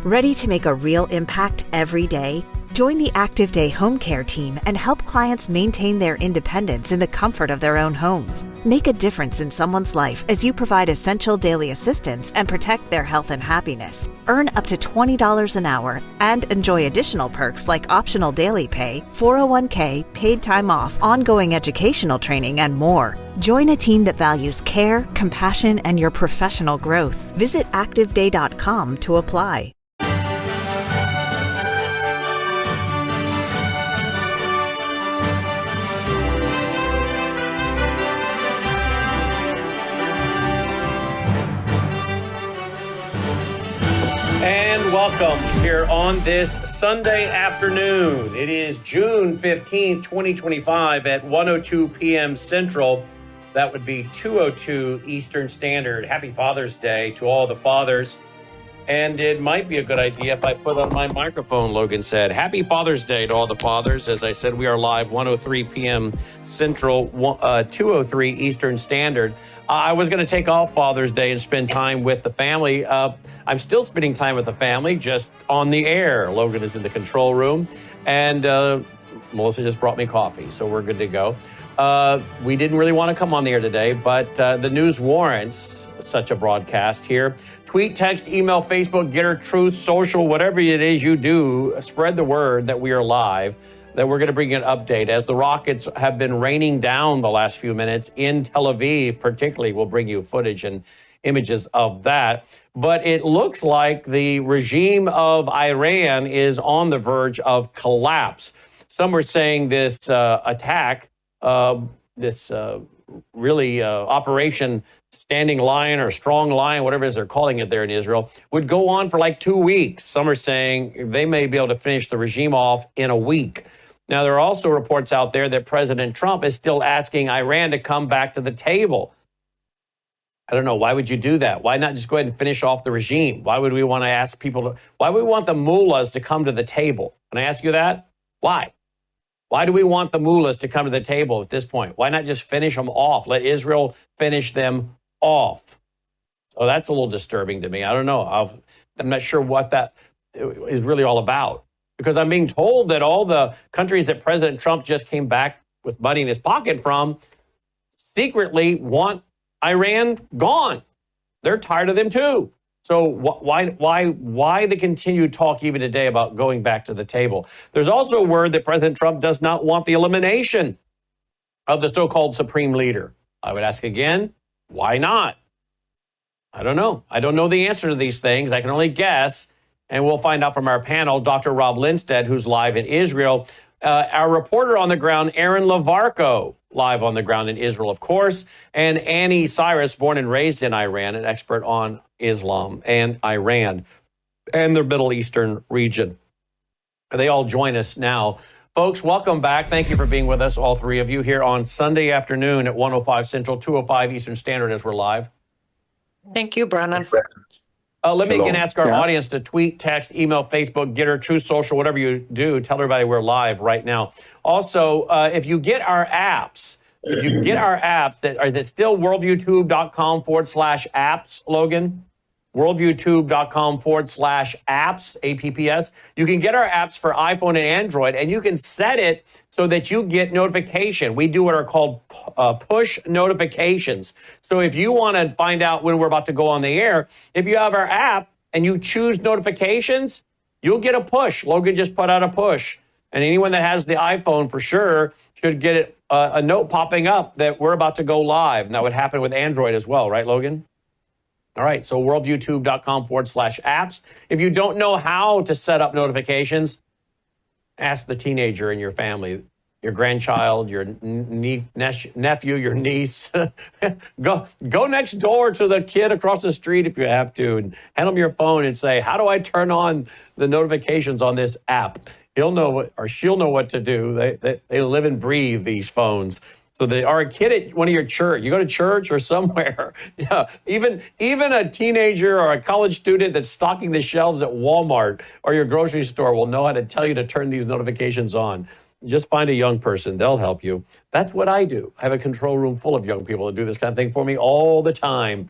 Ready to make a real impact every day? Join the Active Day Home Care team and help clients maintain their independence in the comfort of their own homes. Make a difference in someone's life as you provide essential daily assistance and protect their health and happiness. Earn up to $20 an hour and enjoy additional perks like optional daily pay, 401k, paid time off, ongoing educational training, and more. Join a team that values care, compassion, and your professional growth. Visit activeday.com to apply. And welcome here on this Sunday afternoon. It is June 15th, 2025 at 1:02 p.m. Central. That would be 2:02 Eastern Standard. Happy Father's Day to all the fathers. And it might be a good idea if I put on my microphone, Logan said. Happy Father's Day to all the fathers. As I said, we are live 1:03 p.m. Central, 2:03 Eastern Standard. I was going to take off Father's Day and spend time with the family. I'm still spending time with the family, just on the air. Logan is in the control room, and Melissa just brought me coffee, so we're good to go. We didn't really want to come on the air today, but the news warrants such a broadcast here. Tweet, text, email, Facebook, Getter, Truth, social, whatever it is you do, spread the word that we are live, that we're going to bring you an update. As the rockets have been raining down the last few minutes in Tel Aviv, particularly, we'll bring you footage and images of that. But it looks like the regime of Iran is on the verge of collapse. Some were saying this attack, Operation Standing Lion or Strong Lion, whatever it is they're calling it there in Israel, would go on for like 2 weeks. Some are saying they may be able to finish the regime off in a week. Now, there are also reports out there that President Trump is still asking Iran to come back to the table. I don't know. Why would you do that? Why not just go ahead and finish off the regime? Why would we want to ask people to, why would we want the mullahs to come to the table? Can I ask you that? Why? Why do we want the mullahs to come to the table at this point? Why not just finish them off? Let Israel finish them off. So that's a little disturbing to me. I don't know. I'm not sure what that is really all about, because I'm being told that all the countries that President Trump just came back with money in his pocket from secretly want Iran gone. They're tired of them too. So why the continued talk even today about going back to the table? There's also a word that President Trump does not want the elimination of the so-called supreme leader. I would ask again, why not? I don't know. I don't know the answer to these things. I can only guess, and we'll find out from our panel, Dr. Rob Lindstedt, who's live in Israel. Our reporter on the ground, Aaron Lavarco, live on the ground in Israel, of course, and Annie Cyrus, born and raised in Iran, an expert on Islam and Iran and the Middle Eastern region. They all join us now. Folks, welcome back. Thank you for being with us, all three of you, here on Sunday afternoon at 1:05 Central, 2:05 Eastern Standard as we're live. Thank you, Brennan. Let me again ask our audience to tweet, text, email, Facebook, Getter, Truth Social, whatever you do, tell everybody we're live right now. Also, if you get our apps, is it still worldviewtube.com/apps, Logan? worldviewtube.com/apps, APPS. You can get our apps for iPhone and Android, and you can set it so that you get notification. We do what are called push notifications. So if you want to find out when we're about to go on the air, if you have our app and you choose notifications, you'll get a push. Logan just put out a push. And anyone that has the iPhone for sure should get a note popping up that we're about to go live. And that would happen with Android as well, right, Logan? All right, so worldviewtube.com/apps. If you don't know how to set up notifications, ask the teenager in your family, your grandchild, your nephew, your niece. Go next door to the kid across the street if you have to, and hand them your phone and say, how do I turn on the notifications on this app? He'll know what, or she'll know what to do. They live and breathe these phones. So they are a kid at one of your church. You go to church or somewhere. Yeah, even a teenager or a college student that's stocking the shelves at Walmart or your grocery store will know how to tell you to turn these notifications on. Just find a young person. They'll help you. That's what I do. I have a control room full of young people that do this kind of thing for me all the time.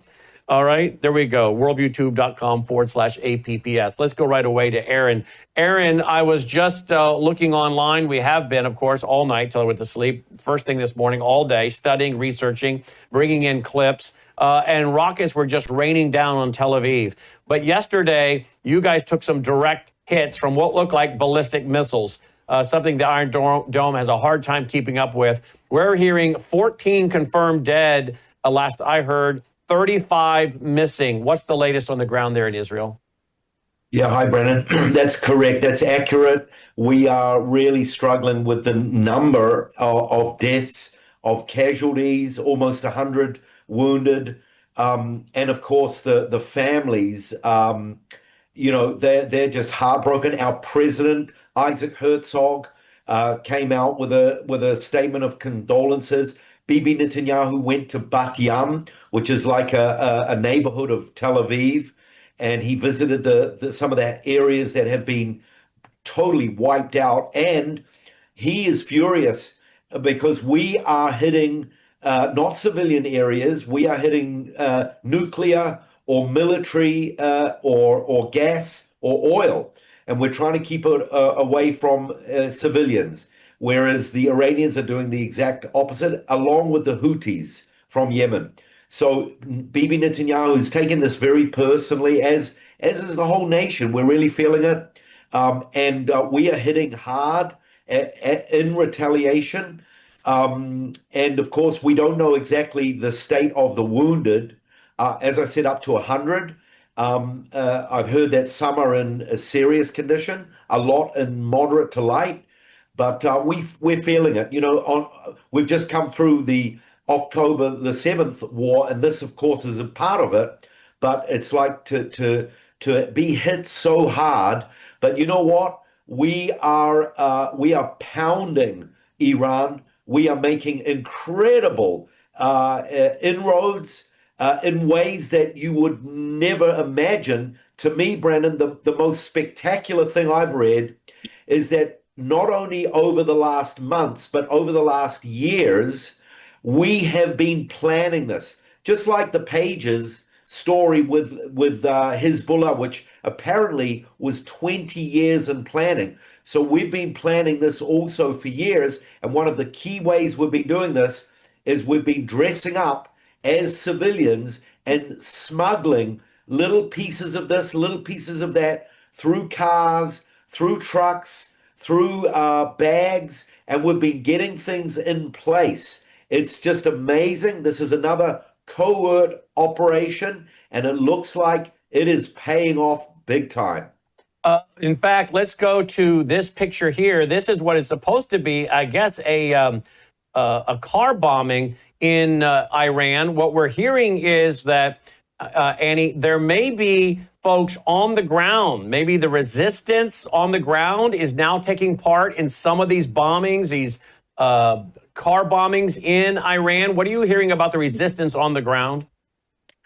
All right, there we go. worldviewtube.com/APPS. Let's go right away to Aaron. Aaron, I was just looking online. We have been, of course, all night till I went to sleep. First thing this morning, all day, studying, researching, bringing in clips. And rockets were just raining down on Tel Aviv. But yesterday, you guys took some direct hits from what looked like ballistic missiles, something the Iron Dome has a hard time keeping up with. We're hearing 14 confirmed dead, last I heard, 35 missing. What's the latest on the ground there in Israel? Yeah, hi, Brennan. That's correct. That's accurate. We are really struggling with the number of deaths, of casualties, almost 100 wounded. And of course, the families, they're just heartbroken. Our president, Isaac Herzog, came out with a statement of condolences. Bibi Netanyahu went to Bat Yam, which is like a neighborhood of Tel Aviv, and he visited some of the areas that have been totally wiped out. And he is furious because we are hitting not civilian areas, we are hitting nuclear or military or gas or oil, and we're trying to keep it away from civilians. Whereas the Iranians are doing the exact opposite, along with the Houthis from Yemen. So Bibi Netanyahu is taking this very personally, as is the whole nation. We're really feeling it. And we are hitting hard in retaliation. And of course, we don't know exactly the state of the wounded. As I said, up to 100. I've heard that some are in a serious condition, a lot in moderate to light. But we're feeling it. We've just come through the October the 7th war, and this, of course, is a part of it. But it's like to be hit so hard. But you know what? We are pounding Iran. We are making incredible inroads in ways that you would never imagine. To me, Brennan, the most spectacular thing I've read is that not only over the last months, but over the last years, we have been planning this. Just like the Pages story with Hezbollah, which apparently was 20 years in planning. So we've been planning this also for years. And one of the key ways we've been doing this is we've been dressing up as civilians and smuggling little pieces of this, little pieces of that through cars, through trucks, through bags, and we've been getting things in place. It's just amazing. This is another covert operation, and it looks like it is paying off big time. In fact, let's go to this picture here. This is what is supposed to be, I guess, a car bombing in Iran. What we're hearing is that, Annie, there may be folks on the ground. Maybe the resistance on the ground is now taking part in some of these bombings, these car bombings in Iran. What are you hearing about the resistance on the ground?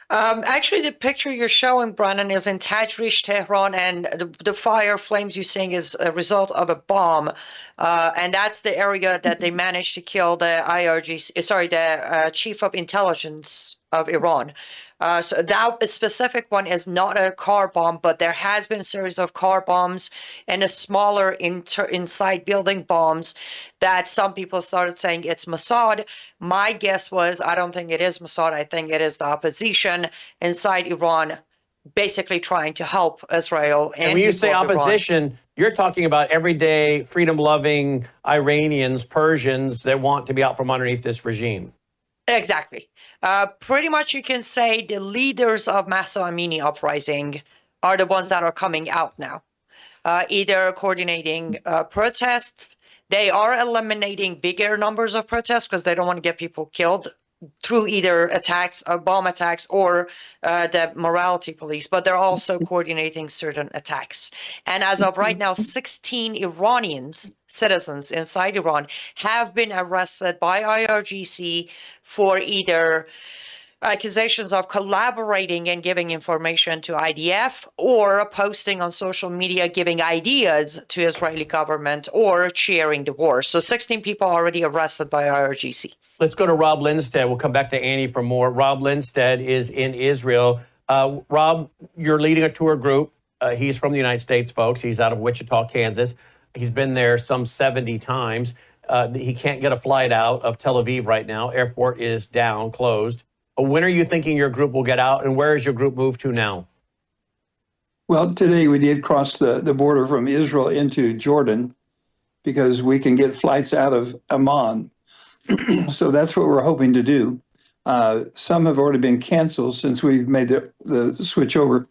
Actually, the picture you're showing, Brannon, is in Tajrish, Tehran, and the fire flames you're seeing is a result of a bomb. And that's the area that they managed to kill the the chief of intelligence of Iran. So that specific one is not a car bomb, but there has been a series of car bombs and a smaller inside building bombs that some people started saying it's Mossad. My guess was, I don't think it is Mossad. I think it is the opposition inside Iran, basically trying to help Israel. And when you say opposition, you're talking about everyday freedom-loving Iranians, Persians that want to be out from underneath this regime. Exactly. Pretty much you can say the leaders of Mahsa Amini uprising are the ones that are coming out now, either coordinating protests. They are eliminating bigger numbers of protests because they don't want to get people killed through either attacks, bomb attacks, or the morality police, but they're also coordinating certain attacks. And as of right now, 16 Iranians, citizens inside Iran, have been arrested by IRGC for either accusations of collaborating and giving information to IDF, or posting on social media giving ideas to Israeli government, or cheering the war. So 16 people already arrested by IRGC. Let's go to Rob Lindstedt. We'll come back to Annie for more. Rob Lindstedt is in Israel. Rob, you're leading a tour group. He's from the United States, folks. He's out of Wichita, Kansas. He's been there some 70 times. He can't get a flight out of Tel Aviv right now. Airport is down, closed. When are you thinking your group will get out, and where is your group moved to now? Well, today we did cross the border from Israel into Jordan because we can get flights out of Amman. So that's what we're hoping to do. Some have already been canceled since we've made the switch over.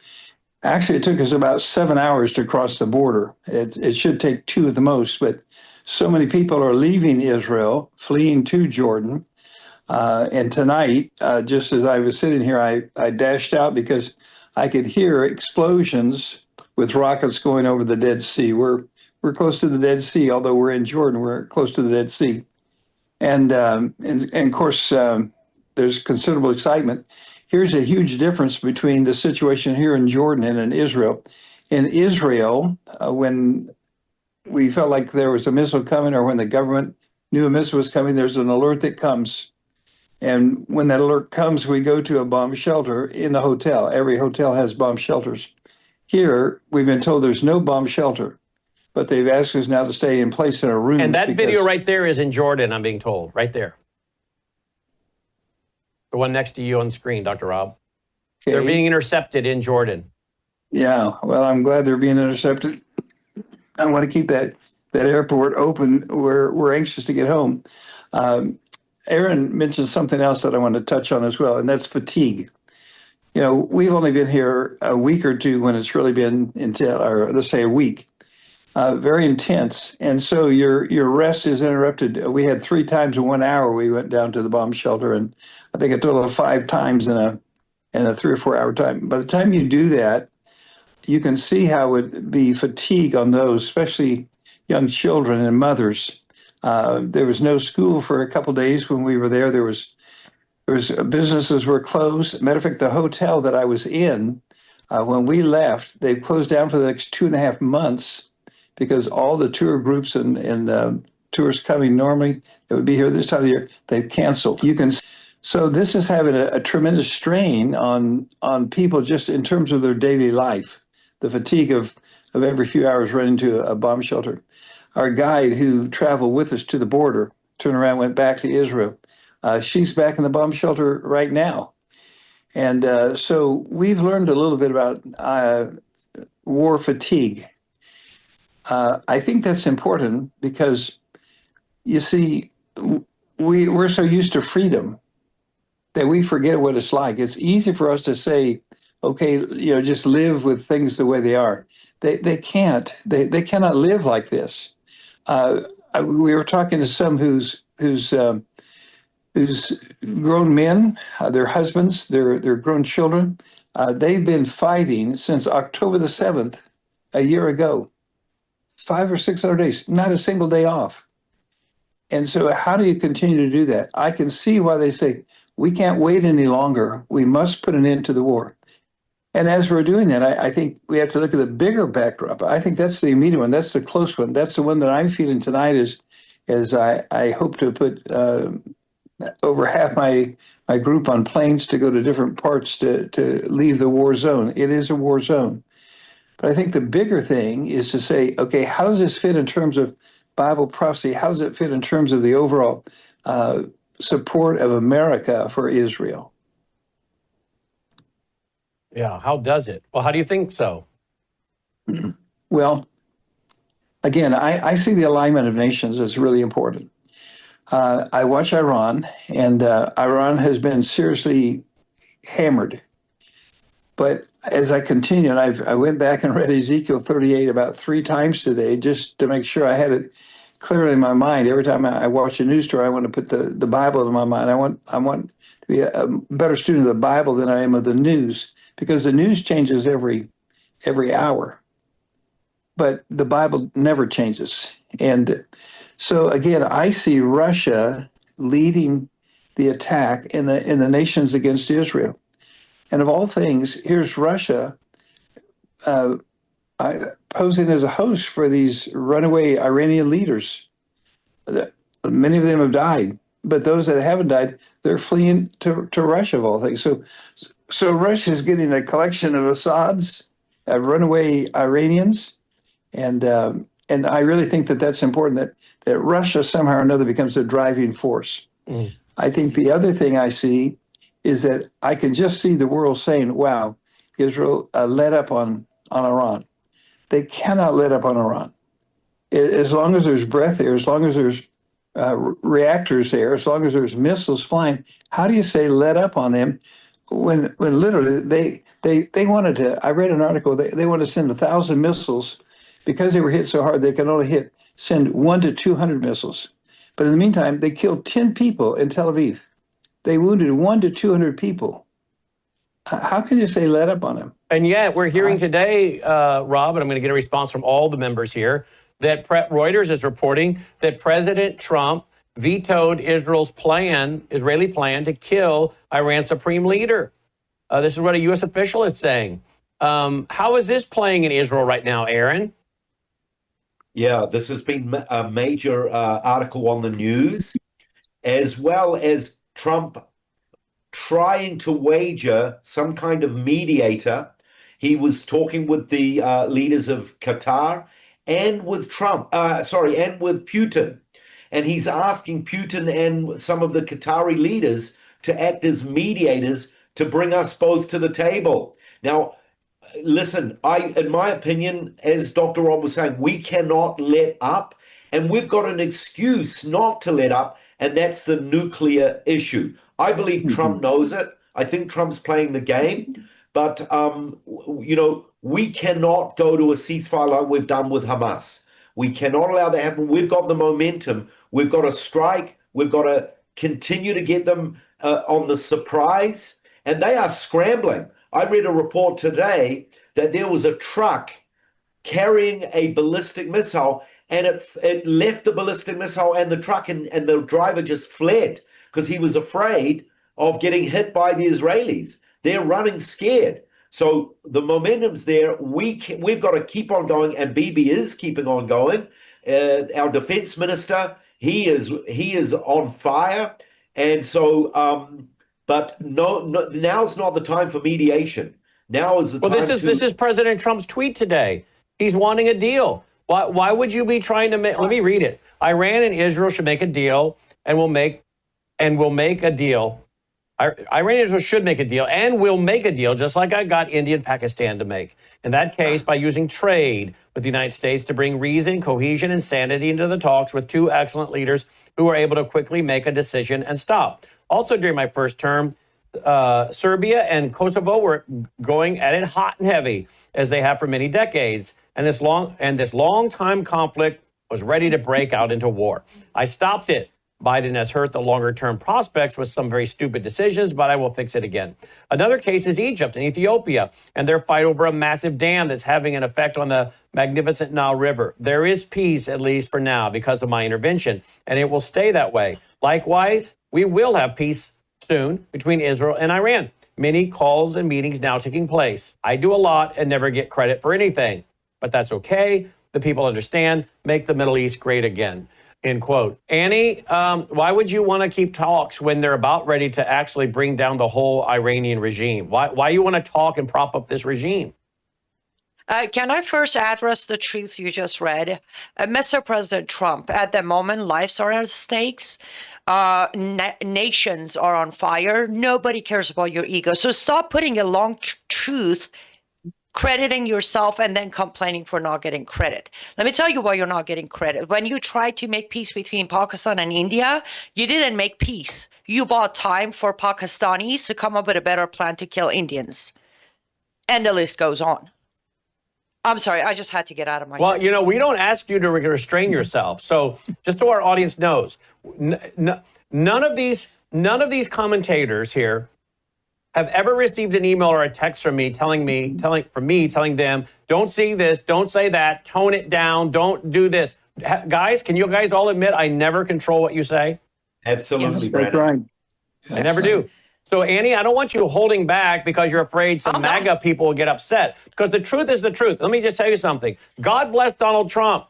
Actually, it took us about 7 hours to cross the border. It should take 2 at the most, but so many people are leaving Israel, fleeing to Jordan. And tonight, just as I was sitting here, I dashed out because I could hear explosions with rockets going over the Dead Sea. We're close to the Dead Sea, although we're in Jordan, we're close to the Dead Sea. And of course, there's considerable excitement. Here's a huge difference between the situation here in Jordan and in Israel. In Israel, when we felt like there was a missile coming, or when the government knew a missile was coming, there's an alert that comes. And when that alert comes, we go to a bomb shelter in the hotel. Every hotel has bomb shelters. Here, we've been told there's no bomb shelter, but they've asked us now to stay in place in a room. And that video right there is in Jordan, I'm being told, right there. The one next to you on the screen, Dr. Rob. Okay. They're being intercepted in Jordan. Yeah, well, I'm glad they're being intercepted. I want to keep that airport open. We're anxious to get home. Aaron mentioned something else that I want to touch on as well, and that's fatigue. You know, we've only been here a week or two when it's really been intense, or let's say a week, very intense. And so your rest is interrupted. We had 3 times in 1 hour we went down to the bomb shelter, and I think a total of 5 times in a 3 or 4 hour time. By the time you do that, you can see how it would be fatigue on those, especially young children and mothers. There was no school for a couple of days when we were there. There was businesses were closed. Matter of fact, the hotel that I was in when we left, they've closed down for the next 2.5 months because all the tour groups and tours coming normally that would be here this time of the year, they've canceled. So this is having a tremendous strain on people just in terms of their daily life, the fatigue of every few hours running to a bomb shelter. Our guide who traveled with us to the border, turned around, went back to Israel. She's back in the bomb shelter right now. And so we've learned a little bit about war fatigue. I think that's important because, you see, we're so used to freedom that we forget what it's like. It's easy for us to say, okay, just live with things the way they are. They can't. They cannot live like this. We were talking to some who's grown men, their husbands, their grown children. They've been fighting since October the 7th, a year ago, 500 or 600 days, not a single day off. And so how do you continue to do that? I can see why they say, we can't wait any longer. We must put an end to the war. And as we're doing that, I think we have to look at the bigger backdrop. I think that's the immediate one. That's the close one. That's the one that I'm feeling tonight as I hope to put over half my group on planes to go to different parts to leave the war zone. It is a war zone. But I think the bigger thing is to say, okay, how does this fit in terms of Bible prophecy? How does it fit in terms of the overall support of America for Israel? Yeah, how does it? Well, how do you think so? Well, again, I see the alignment of nations as really important. I watch Iran, and Iran has been seriously hammered. But as I continue, and I went back and read Ezekiel 38 about 3 times today just to make sure I had it clearly in my mind. Every time I watch a news story, I want to put the Bible in my mind. I want to be a better student of the Bible than I am of the news, because the news changes every hour, but the Bible never changes. And so again, I see Russia leading the attack in the nations against Israel. And of all things, here's Russia posing as a host for these runaway Iranian leaders. Many of them have died, but those that haven't died, they're fleeing to Russia of all things. So Russia's getting a collection of Assads, runaway Iranians, and I really think that that's important. That Russia somehow or another becomes a driving force. I think the other thing I see is that I can just see the world saying, "Wow, Israel let up on Iran." They cannot let up on Iran. As long as there's breath there, as long as there's reactors there, as long as there's missiles flying, how do you say let up on them when literally they wanted to? I read an article. They want to send 1,000 missiles because they were hit so hard. They can only send 1 to 200 missiles. But in the meantime, they killed 10 people in Tel Aviv. They wounded 1 to 200 people. How can you say let up on them? And yet we're hearing today, Rob, and I'm going to get a response from all the members here, that Reuters is reporting that President Trump vetoed Israel's Israeli plan to kill Iran's supreme leader. This is what a U.S. official is saying. How is this playing in Israel right now, Aaron? Yeah, this has been a major article on the news, as well as Trump trying to wager some kind of mediator. He was talking with the leaders of Qatar and with and with Putin. And he's asking Putin and some of the Qatari leaders to act as mediators to bring us both to the table. Now, listen, in my opinion, as Dr. Rob was saying, we cannot let up, and we've got an excuse not to let up, and that's the nuclear issue. I believe Trump knows it. I think Trump's playing the game, but we cannot go to a ceasefire like we've done with Hamas. We cannot allow that to happen. We've got the momentum. We've got to strike. We've got to continue to get them on the surprise, and they are scrambling. I read a report today that there was a truck carrying a ballistic missile, and it left the ballistic missile and the truck, and the driver just fled because he was afraid of getting hit by the Israelis. They're running scared. So the momentum's there. We've got to keep on going, and Bibi is keeping on going. Our defense minister, he is on fire, and so. But no, now's not the time for mediation. Now is the time. Well, this is President Trump's tweet today. He's wanting a deal. Why would you be trying to make? Let me read it. Iran and Israel should make a deal, and will make a deal. Iran and Israel should make a deal, and will make a deal, just like I got India and Pakistan to make. In that case, by using trade with the United States to bring reason, cohesion, and sanity into the talks with two excellent leaders who were able to quickly make a decision and stop. Also, during my first term, Serbia and Kosovo were going at it hot and heavy, as they have for many decades. And this long time conflict was ready to break out into war. I stopped it. Biden has hurt the longer-term prospects with some very stupid decisions, but I will fix it again. Another case is Egypt and Ethiopia and their fight over a massive dam that's having an effect on the magnificent Nile River. There is peace, at least for now, because of my intervention, and it will stay that way. Likewise, we will have peace soon between Israel and Iran. Many calls and meetings now taking place. I do a lot and never get credit for anything, but that's okay. The people understand. Make the Middle East great again. End quote. Annie, why would you want to keep talks when they're about ready to actually bring down the whole Iranian regime? Why you want to talk and prop up this regime? Can I first address the truth you just read? Mr. President Trump, at the moment, lives are at stakes. Nations are on fire. Nobody cares about your ego. So stop putting a long truth, crediting yourself, and then complaining for not getting credit. Let me tell you why you're not getting credit. When you tried to make peace between Pakistan and India, you didn't make peace. You bought time for Pakistanis to come up with a better plan to kill Indians. And the list goes on. I'm sorry, I just had to get out of my chest. Well, we don't ask you to restrain yourself. So just so our audience knows, none of these commentators here have ever received an email or a text from me telling them, don't see this, don't say that, tone it down, don't do this. Guys, can you guys all admit I never control what you say? Absolutely, Yes, Brandon. right. I never do. So, Annie, I don't want you holding back because you're afraid some MAGA people will get upset. Because the truth is the truth. Let me just tell you something. God bless Donald Trump.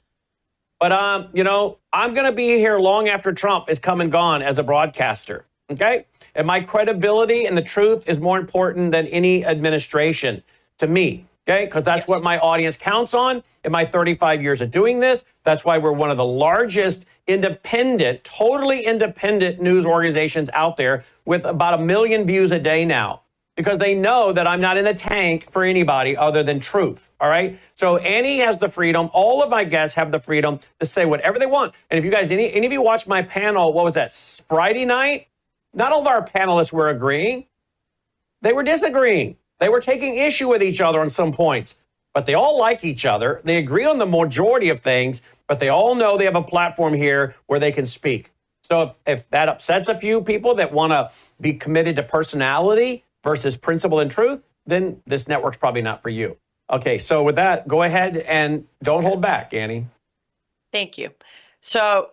But, you know, I'm going to be here long after Trump is come and gone as a broadcaster. Okay? And my credibility and the truth is more important than any administration to me. Okay? Because that's what my audience counts on in my 35 years of doing this. That's why we're one of the largest independent, totally independent news organizations out there with about 1 million views a day now. Because they know that I'm not in the tank for anybody other than truth. All right. So Annie has the freedom. All of my guests have the freedom to say whatever they want. And if you guys, any of you watched my panel, what was that, Friday night? Not all of our panelists were agreeing. They were disagreeing. They were taking issue with each other on some points. But they all like each other. They agree on the majority of things, but they all know they have a platform here where they can speak. So if that upsets a few people that want to be committed to personality versus principle and truth, then this network's probably not for you. Okay, so with that, go ahead and don't hold back, Annie. Thank you. So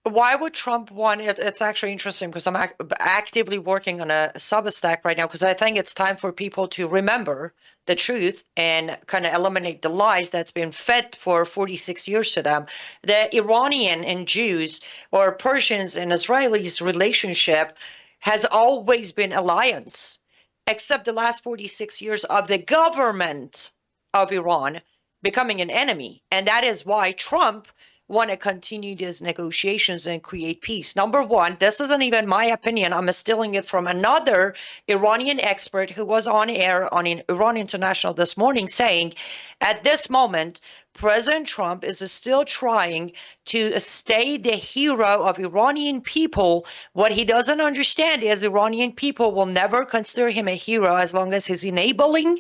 why would Trump want it? It's actually interesting because I'm actively working on a Substack right now because I think it's time for people to remember the truth and kind of eliminate the lies that's been fed for 46 years to them. The Iranian and Jews or Persians and Israelis relationship has always been alliance, except the last 46 years of the government of Iran becoming an enemy. And that is why Trump want to continue these negotiations and create peace. Number one, this isn't even my opinion. I'm stealing it from another Iranian expert who was on air on Iran International this morning saying, at this moment, President Trump is still trying to stay the hero of Iranian people. What he doesn't understand is Iranian people will never consider him a hero as long as he's enabling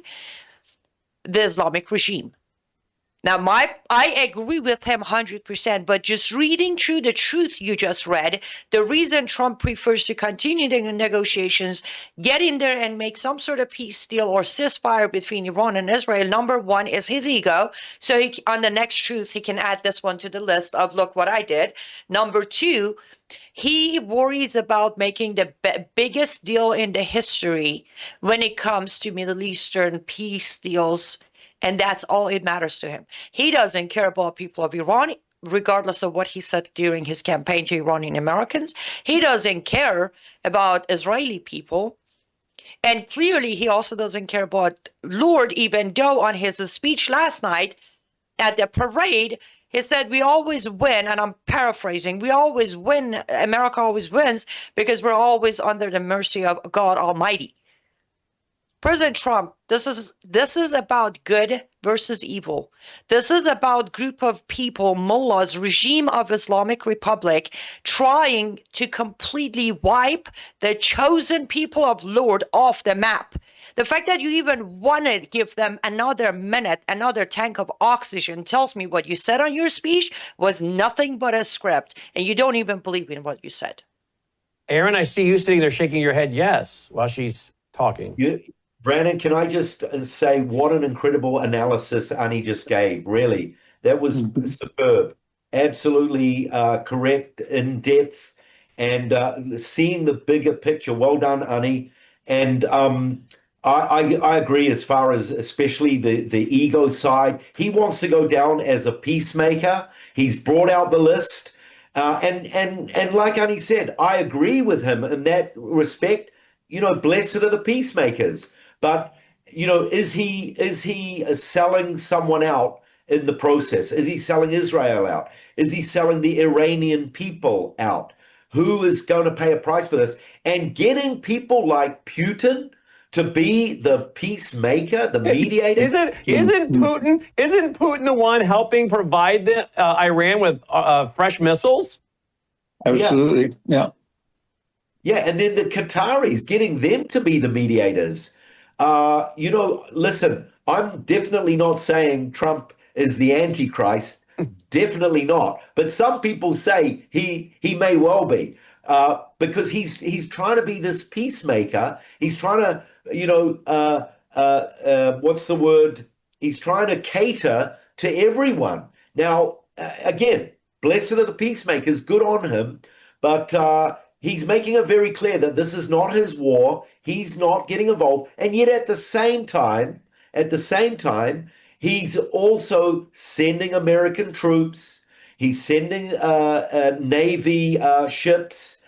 the Islamic regime. Now, I agree with him 100%, but just reading through the truth you just read, the reason Trump prefers to continue the negotiations, get in there and make some sort of peace deal or ceasefire between Iran and Israel, number one is his ego. So on the next truth, he can add this one to the list of, look what I did. Number two, he worries about making the biggest deal in the history when it comes to Middle Eastern peace deals. And that's all it matters to him. He doesn't care about people of Iran, regardless of what he said during his campaign to Iranian Americans. He doesn't care about Israeli people. And clearly, he also doesn't care about Lord, even though on his speech last night at the parade, he said, we always win, and I'm paraphrasing, we always win, America always wins, because we're always under the mercy of God Almighty. President Trump, this is about good versus evil. This is about group of people, mullahs, regime of Islamic Republic, trying to completely wipe the chosen people of Lord off the map. The fact that you even want to give them another minute, another tank of oxygen tells me what you said on your speech was nothing but a script, and you don't even believe in what you said. Aaron, I see you sitting there shaking your head yes while she's talking. Brandon, can I just say what an incredible analysis Annie just gave? Really, that was superb, absolutely correct, in depth, and seeing the bigger picture. Well done, Annie. And I agree as far as especially the ego side. He wants to go down as a peacemaker. He's brought out the list, and like Annie said, I agree with him in that respect. You know, blessed are the peacemakers. But, you know, is he selling someone out in the process? Is he selling Israel out? Is he selling the Iranian people out? Who is going to pay a price for this? And getting people like Putin to be the peacemaker, the mediator. Isn't Putin the one helping provide the Iran with fresh missiles? Absolutely, yeah. Yeah, and then the Qataris, getting them to be the mediators. You know, listen, I'm definitely not saying Trump is the Antichrist. Definitely not. But some people say he may well be, because he's trying to be this peacemaker. He's trying to, you know, what's the word? He's trying to cater to everyone. Now, again, blessed are the peacemakers. Good on him. But He's making it very clear that this is not his war. He's not getting involved. And yet at the same time, he's also sending American troops. He's sending Navy ships.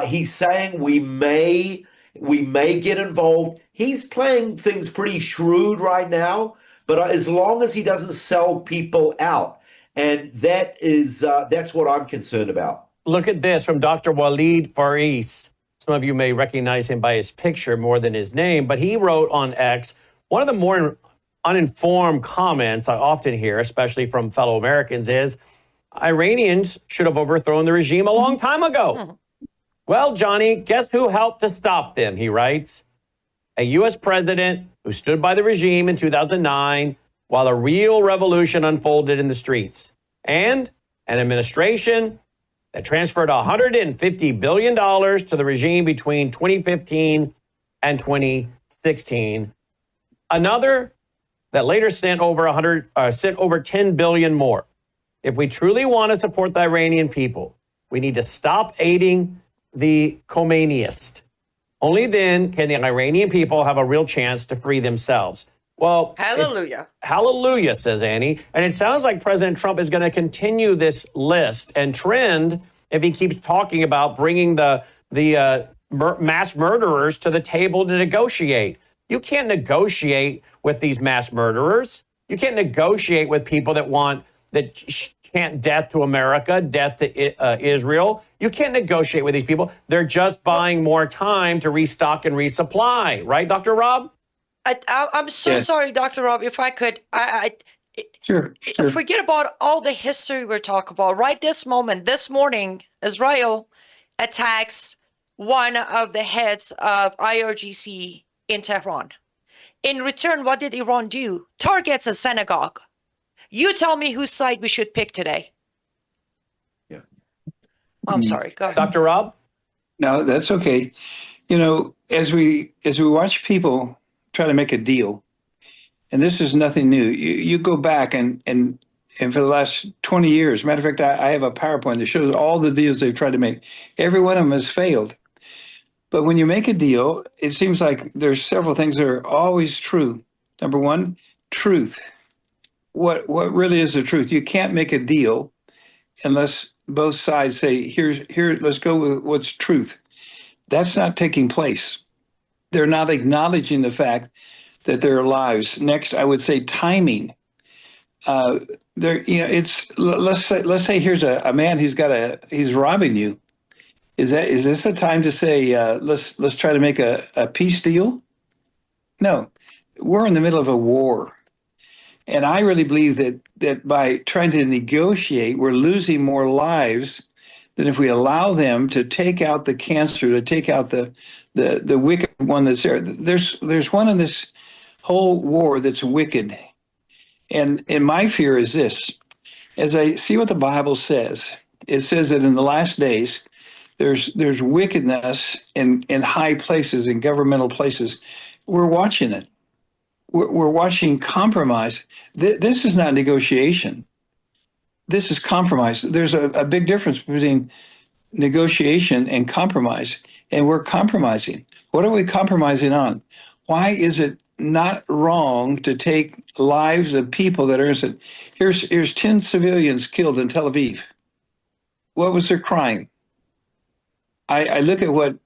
He's saying we may get involved. He's playing things pretty shrewd right now, but as long as he doesn't sell people out, and that's what I'm concerned about. Look at this from Dr. Walid Faris. Some of you may recognize him by his picture more than his name, but he wrote on X, one of the more uninformed comments I often hear, especially from fellow Americans, is Iranians should have overthrown the regime a long time ago. Well, Johnny, guess who helped to stop them, he writes. A U.S. president who stood by the regime in 2009 while a real revolution unfolded in the streets. And an administration that transferred $150 billion to the regime between 2015 and 2016. Another that later sent over $10 billion more. If we truly want to support the Iranian people, we need to stop aiding the Khomeinists. Only then can the Iranian people have a real chance to free themselves. Well, hallelujah. Hallelujah, says Annie. And it sounds like President Trump is going to continue this list and trend if he keeps talking about bringing the mass murderers to the table to negotiate. You can't negotiate with these mass murderers. You can't negotiate with people that chant death to America, death to Israel. You can't negotiate with these people. They're just buying more time to restock and resupply. Right, Dr. Rob? I'm so sorry, Dr. Rob, if I could. Sure. Forget about all the history we're talking about. Right this morning, Israel attacks one of the heads of IRGC in Tehran. In return, what did Iran do? Targets a synagogue. You tell me whose side we should pick today. Yeah. I'm sorry. Go ahead. Dr. Rob? No, that's okay. As we watch people try to make a deal, and this is nothing new. You go back and for the last 20 years, matter of fact, I have a PowerPoint that shows all the deals they've tried to make. Every one of them has failed. But when you make a deal, it seems like there's several things that are always true. Number one, truth. What really is the truth? You can't make a deal unless both sides say, here, let's go with what's truth. That's not taking place. They're not acknowledging the fact that there are lives. Next, I would say timing. Let's say here's a man he's robbing you. Is this a time to say let's try to make a peace deal? No, we're in the middle of a war. And I really believe that by trying to negotiate, we're losing more lives than if we allow them to take out the cancer, to take out the wicked one that's there. There's one in this whole war that's wicked. And my fear is this. As I see what the Bible says, it says that in the last days, there's wickedness in high places, in governmental places. We're watching it. We're watching compromise. This is not negotiation. This is compromise. There's a big difference between negotiation and compromise, and we're compromising. What are we compromising on? Why is it not wrong to take lives of people that are innocent? Here's 10 civilians killed in Tel Aviv. What was their crime? I look at what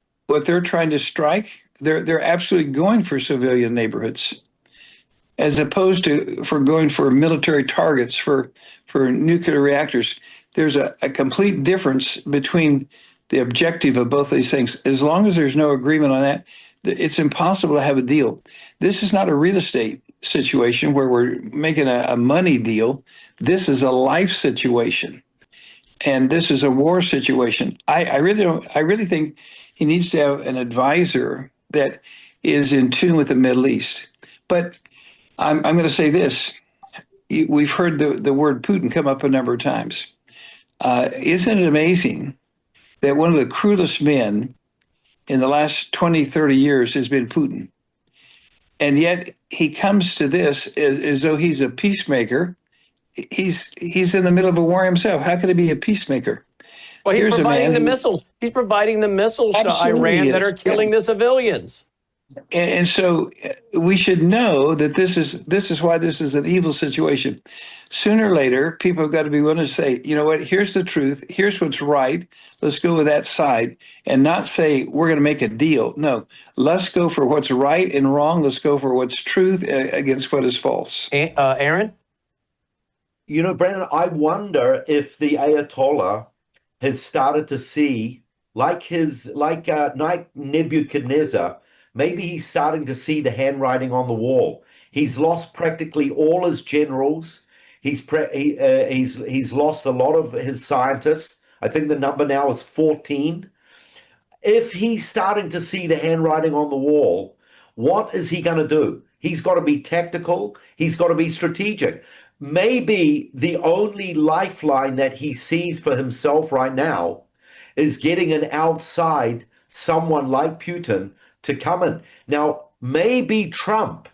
they're trying to strike. They're absolutely going for civilian neighborhoods, as opposed to going for military targets for nuclear reactors. There's a complete difference between the objective of both these things. As long as there's no agreement on that, it's impossible to have a deal. This is not a real estate situation where we're making a money deal. This is a life situation. And this is a war situation. I really think he needs to have an advisor that is in tune with the Middle East. But I'm going to say this. We've heard the word Putin come up a number of times. Isn't it amazing that one of the cruelest men in the last 20, 30 years has been Putin? And yet he comes to this as though he's a peacemaker. He's in the middle of a war himself. How can he be a peacemaker? Well, he's Here's a providing man the who- missiles. He's providing the missiles to Absolutely Iran that is. are killing the civilians. And so we should know that this is why this is an evil situation. Sooner or later, people have got to be willing to say, you know what, here's the truth, here's what's right, let's go with that side, and not say we're going to make a deal. No, let's go for what's right and wrong. Let's go for what's truth against what is false. Aaron? You know, Brandon, I wonder if the Ayatollah has started to see, like Nebuchadnezzar, maybe he's starting to see the handwriting on the wall. He's lost practically all his generals. He's lost a lot of his scientists. I think the number now is 14. If he's starting to see the handwriting on the wall, what is he going to do? He's got to be tactical. He's got to be strategic. Maybe the only lifeline that he sees for himself right now is getting an outside someone like Putin to come in. Now, maybe Trump,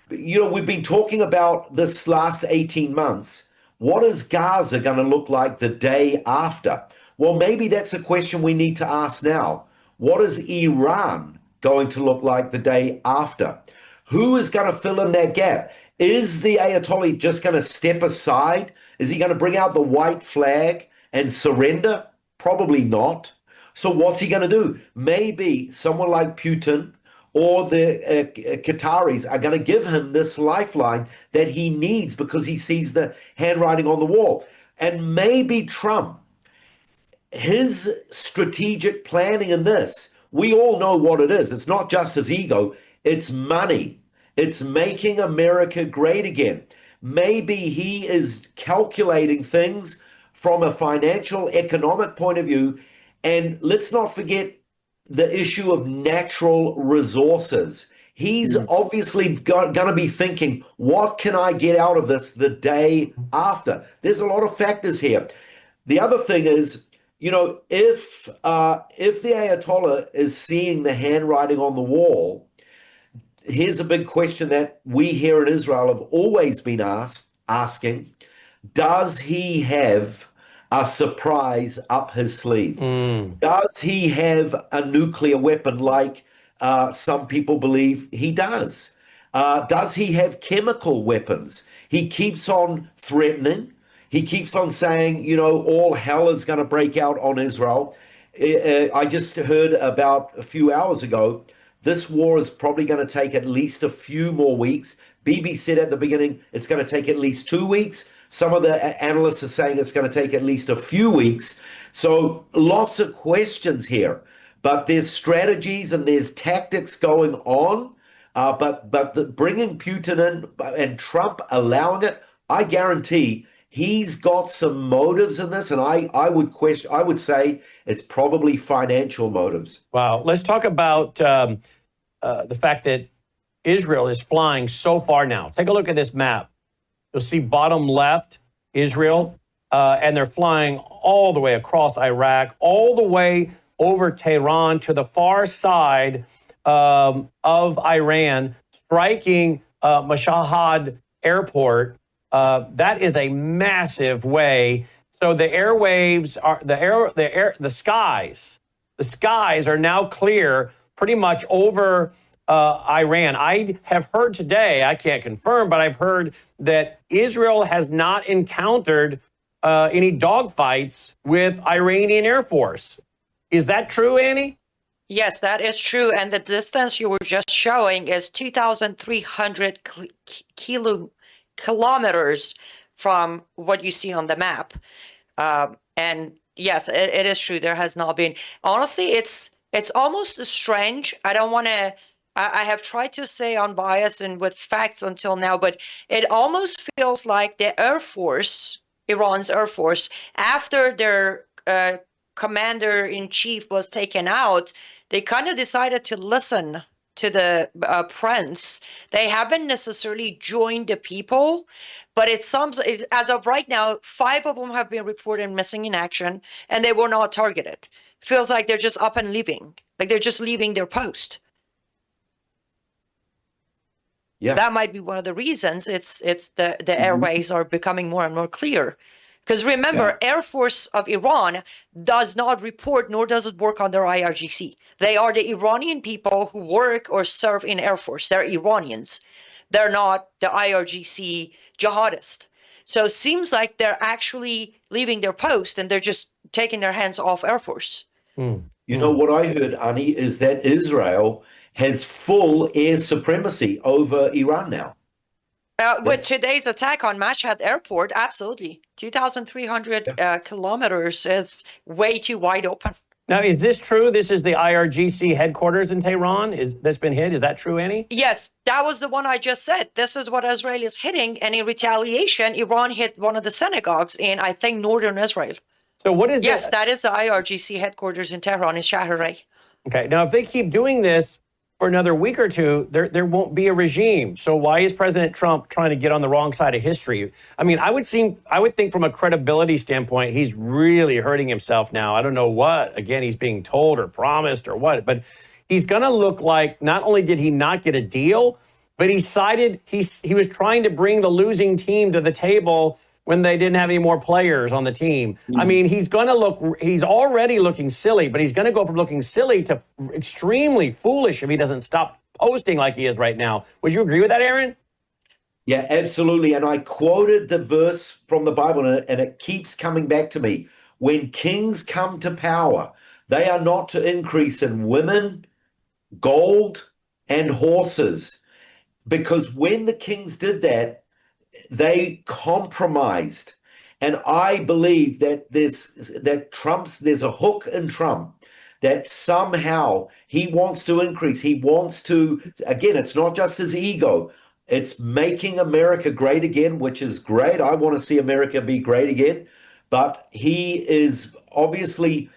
we've been talking about this last 18 months. What is Gaza going to look like the day after? Well, maybe that's a question we need to ask now. What is Iran going to look like the day after? Who is going to fill in that gap? Is the Ayatollah just going to step aside? Is he going to bring out the white flag and surrender? Probably not. So what's he going to do? Maybe someone like Putin or the Qataris are going to give him this lifeline that he needs because he sees the handwriting on the wall. And maybe Trump, his strategic planning in this, we all know what it is. It's not just his ego, it's money. It's making America great again. Maybe he is calculating things from a financial, economic point of view. And let's not forget the issue of natural resources. He's obviously going to be thinking, what can I get out of this the day after? There's a lot of factors here. The other thing is, if the Ayatollah is seeing the handwriting on the wall, here's a big question that we here in Israel have always been asking. Does he have a surprise up his sleeve? Does he have a nuclear weapon like some people believe he does? Does he have chemical weapons? He keeps on threatening. He keeps on saying, all hell is going to break out on Israel. I just heard about a few hours ago, this war is probably going to take at least a few more weeks. Bibi said at the beginning it's going to take at least 2 weeks. Some of the analysts are saying it's going to take at least a few weeks. So lots of questions here. But there's strategies and there's tactics going on. But bringing Putin in and Trump allowing it, I guarantee he's got some motives in this. And I would say it's probably financial motives. Wow. Let's talk about the fact that Israel is flying so far now. Take a look at this map. You'll see bottom left, Israel, and they're flying all the way across Iraq, all the way over Tehran to the far side of Iran, striking Mashhad Airport. That is a massive way. So the airwaves are the skies are now clear pretty much over Iran. I have heard today, I can't confirm, but I've heard that Israel has not encountered any dogfights with Iranian Air Force. Is that true, Annie? Yes, that is true. And the distance you were just showing is 2,300 kilometers from what you see on the map. And yes, it is true. There has not been. Honestly, it's almost strange. I don't want to. I have tried to stay unbiased and with facts until now, but it almost feels like the Air Force, Iran's Air Force, after their commander-in-chief was taken out, they kind of decided to listen to the prince. They haven't necessarily joined the people, but as of right now, 5 of them have been reported missing in action, and they were not targeted. Feels like they're just up and leaving, like they're just leaving their post. Yeah, that might be one of the reasons. It's the airways are becoming more and more clear. Because remember, Air Force of Iran does not report, nor does it work under IRGC. They are the Iranian people who work or serve in Air Force. They're Iranians. They're not the IRGC jihadist. So it seems like they're actually leaving their post and they're just taking their hands off Air Force. You know, what I heard, Ani, is that Israel has full air supremacy over Iran now. With today's attack on Mashhad Airport, absolutely. 2,300 kilometers is way too wide open. Now, is this true? This is the IRGC headquarters in Tehran? Is that's been hit? Is that true, Annie? Yes, that was the one I just said. This is what Israel is hitting. And in retaliation, Iran hit one of the synagogues in, I think, northern Israel. So what is Yes, that is the IRGC headquarters in Tehran, in Shahriar. Okay, now if they keep doing this for another week or two, there won't be a regime. So why is President Trump trying to get on the wrong side of history? I mean, I would think from a credibility standpoint, he's really hurting himself now. I don't know what, again, he's being told or promised or what, but he's going to look like not only did he not get a deal, but he was trying to bring the losing team to the table when they didn't have any more players on the team. I mean, he's already looking silly, but he's going to go from looking silly to extremely foolish if he doesn't stop posting like he is right now. Would you agree with that, Aaron? Yeah, absolutely. And I quoted the verse from the Bible, and it keeps coming back to me. When kings come to power, they are not to increase in women, gold, and horses. Because when the kings did that, they compromised. And I believe that there's a hook in Trump that somehow he wants to increase. He wants to, again, it's not just his ego. It's making America great again, which is great. I want to see America be great again. But he is obviously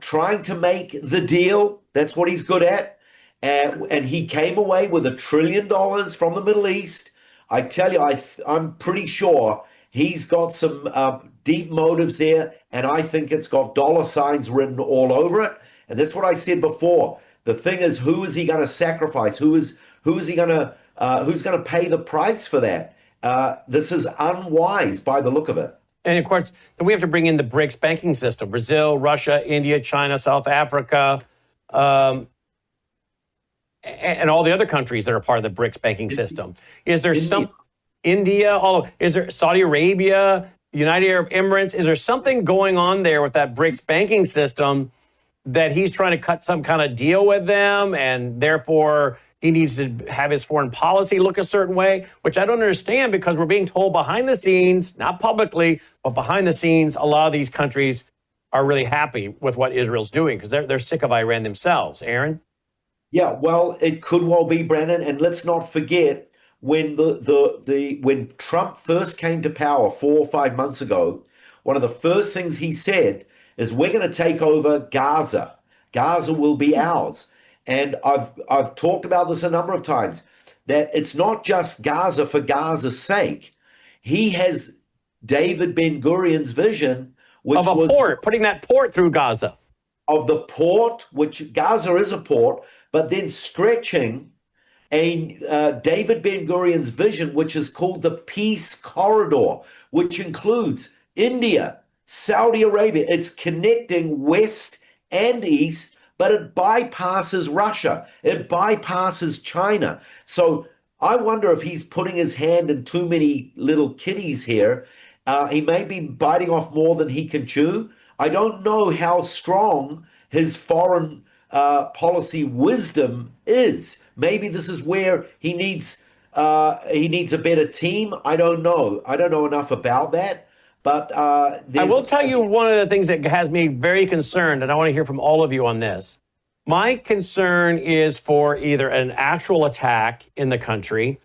trying to make the deal. That's what he's good at. And he came away with $1 trillion from the Middle East. I tell you, I'm pretty sure he's got some deep motives there, and I think it's got dollar signs written all over it. And that's what I said before. The thing is, who is he going to sacrifice? Who's going to pay the price for that? This is unwise by the look of it. And of course, then we have to bring in the BRICS banking system: Brazil, Russia, India, China, South Africa. And all the other countries that are part of the BRICS banking system. Is there India, is there Saudi Arabia, United Arab Emirates? Is there something going on there with that BRICS banking system that he's trying to cut some kind of deal with them, and therefore he needs to have his foreign policy look a certain way, which I don't understand, because we're being told behind the scenes, not publicly, but behind the scenes, a lot of these countries are really happy with what Israel's doing because they're sick of Iran themselves. Aaron? Yeah, well, it could well be, Brandon. And let's not forget when when Trump first came to power 4 or 5 months ago, one of the first things he said is, we're going to take over Gaza. Gaza will be ours. And I've talked about this a number of times, that it's not just Gaza for Gaza's sake. He has David Ben-Gurion's vision, which of a port, putting that port through Gaza. Of the port, which Gaza is a port, but then stretching David Ben-Gurion's vision, which is called the Peace Corridor, which includes India, Saudi Arabia. It's connecting West and East, but it bypasses Russia. It bypasses China. So I wonder if he's putting his hand in too many little kitties here. He may be biting off more than he can chew. I don't know how strong his foreign policy wisdom is. Maybe this is where he needs a better team. I don't know. I don't know enough about that. But I will tell you one of the things that has me very concerned, and I want to hear from all of you on this. My concern is for either an actual attack in the country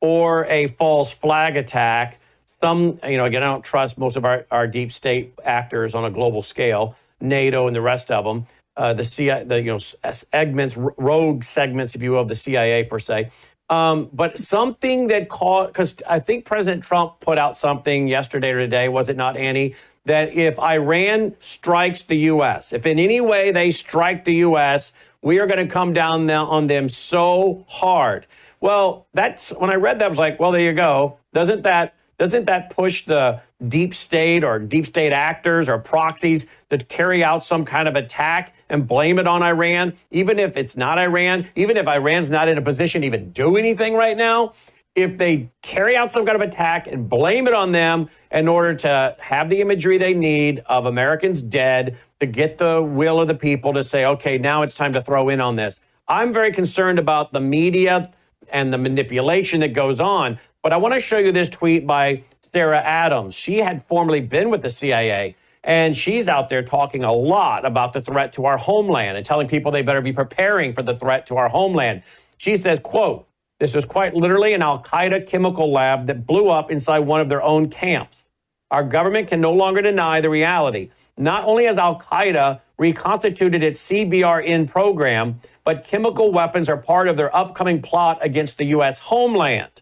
or a false flag attack. Again, I don't trust most of our deep state actors on a global scale, NATO and the rest of them, the CIA, segments, rogue segments, if you will, of the CIA per se. But something that because I think President Trump put out something yesterday or today, was it not, Annie, that if Iran strikes the U.S., if in any way they strike the U.S., we are going to come down on them so hard. Well, that's when I read that, I was like, well, there you go. Doesn't that push the deep state or deep state actors or proxies to carry out some kind of attack and blame it on Iran, even if it's not Iran, even if Iran's not in a position to even do anything right now, if they carry out some kind of attack and blame it on them in order to have the imagery they need of Americans dead, to get the will of the people to say, okay, now it's time to throw in on this. I'm very concerned about the media and the manipulation that goes on. But I want to show you this tweet by Sarah Adams. She had formerly been with the CIA, and she's out there talking a lot about the threat to our homeland and telling people they better be preparing for the threat to our homeland. She says, quote, "This was quite literally an al-Qaeda chemical lab that blew up inside one of their own camps. Our government can no longer deny the reality. Not only has al-Qaeda reconstituted its CBRN program, but chemical weapons are part of their upcoming plot against the U.S. homeland."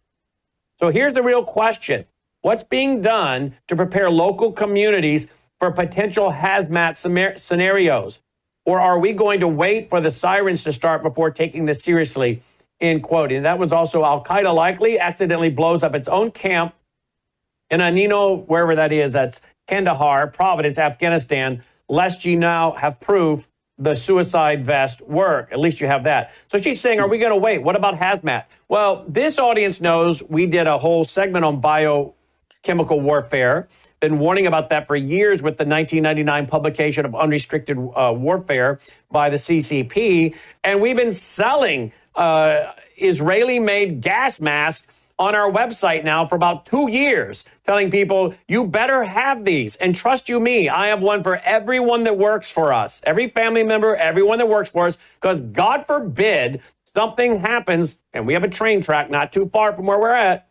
So here's the real question. What's being done to prepare local communities for potential hazmat scenarios? Or are we going to wait for the sirens to start before taking this seriously? End quote. And that was also al-Qaeda likely accidentally blows up its own camp in Anino, wherever that is, that's Kandahar, Providence, Afghanistan, lest you now have proof the suicide vest work. At least you have that. So she's saying, are we going to wait? What about hazmat? Well, this audience knows we did a whole segment on biochemical warfare. Been warning about that for years with the 1999 publication of Unrestricted Warfare by the CCP. And we've been selling Israeli-made gas masks on our website now for about 2 years, telling people, you better have these. And trust you me, I have one for everyone that works for us, every family member, everyone that works for us, because God forbid something happens, and we have a train track not too far from where we're at,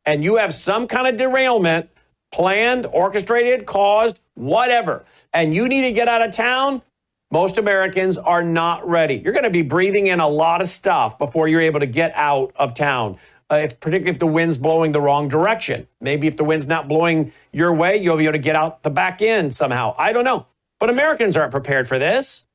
and you have some kind of derailment, planned, orchestrated, caused, whatever, and you need to get out of town. Most Americans are not ready. You're going to be breathing in a lot of stuff before you're able to get out of town. Particularly if the wind's blowing the wrong direction. Maybe if the wind's not blowing your way, you'll be able to get out the back end somehow. I don't know. But Americans aren't prepared for this.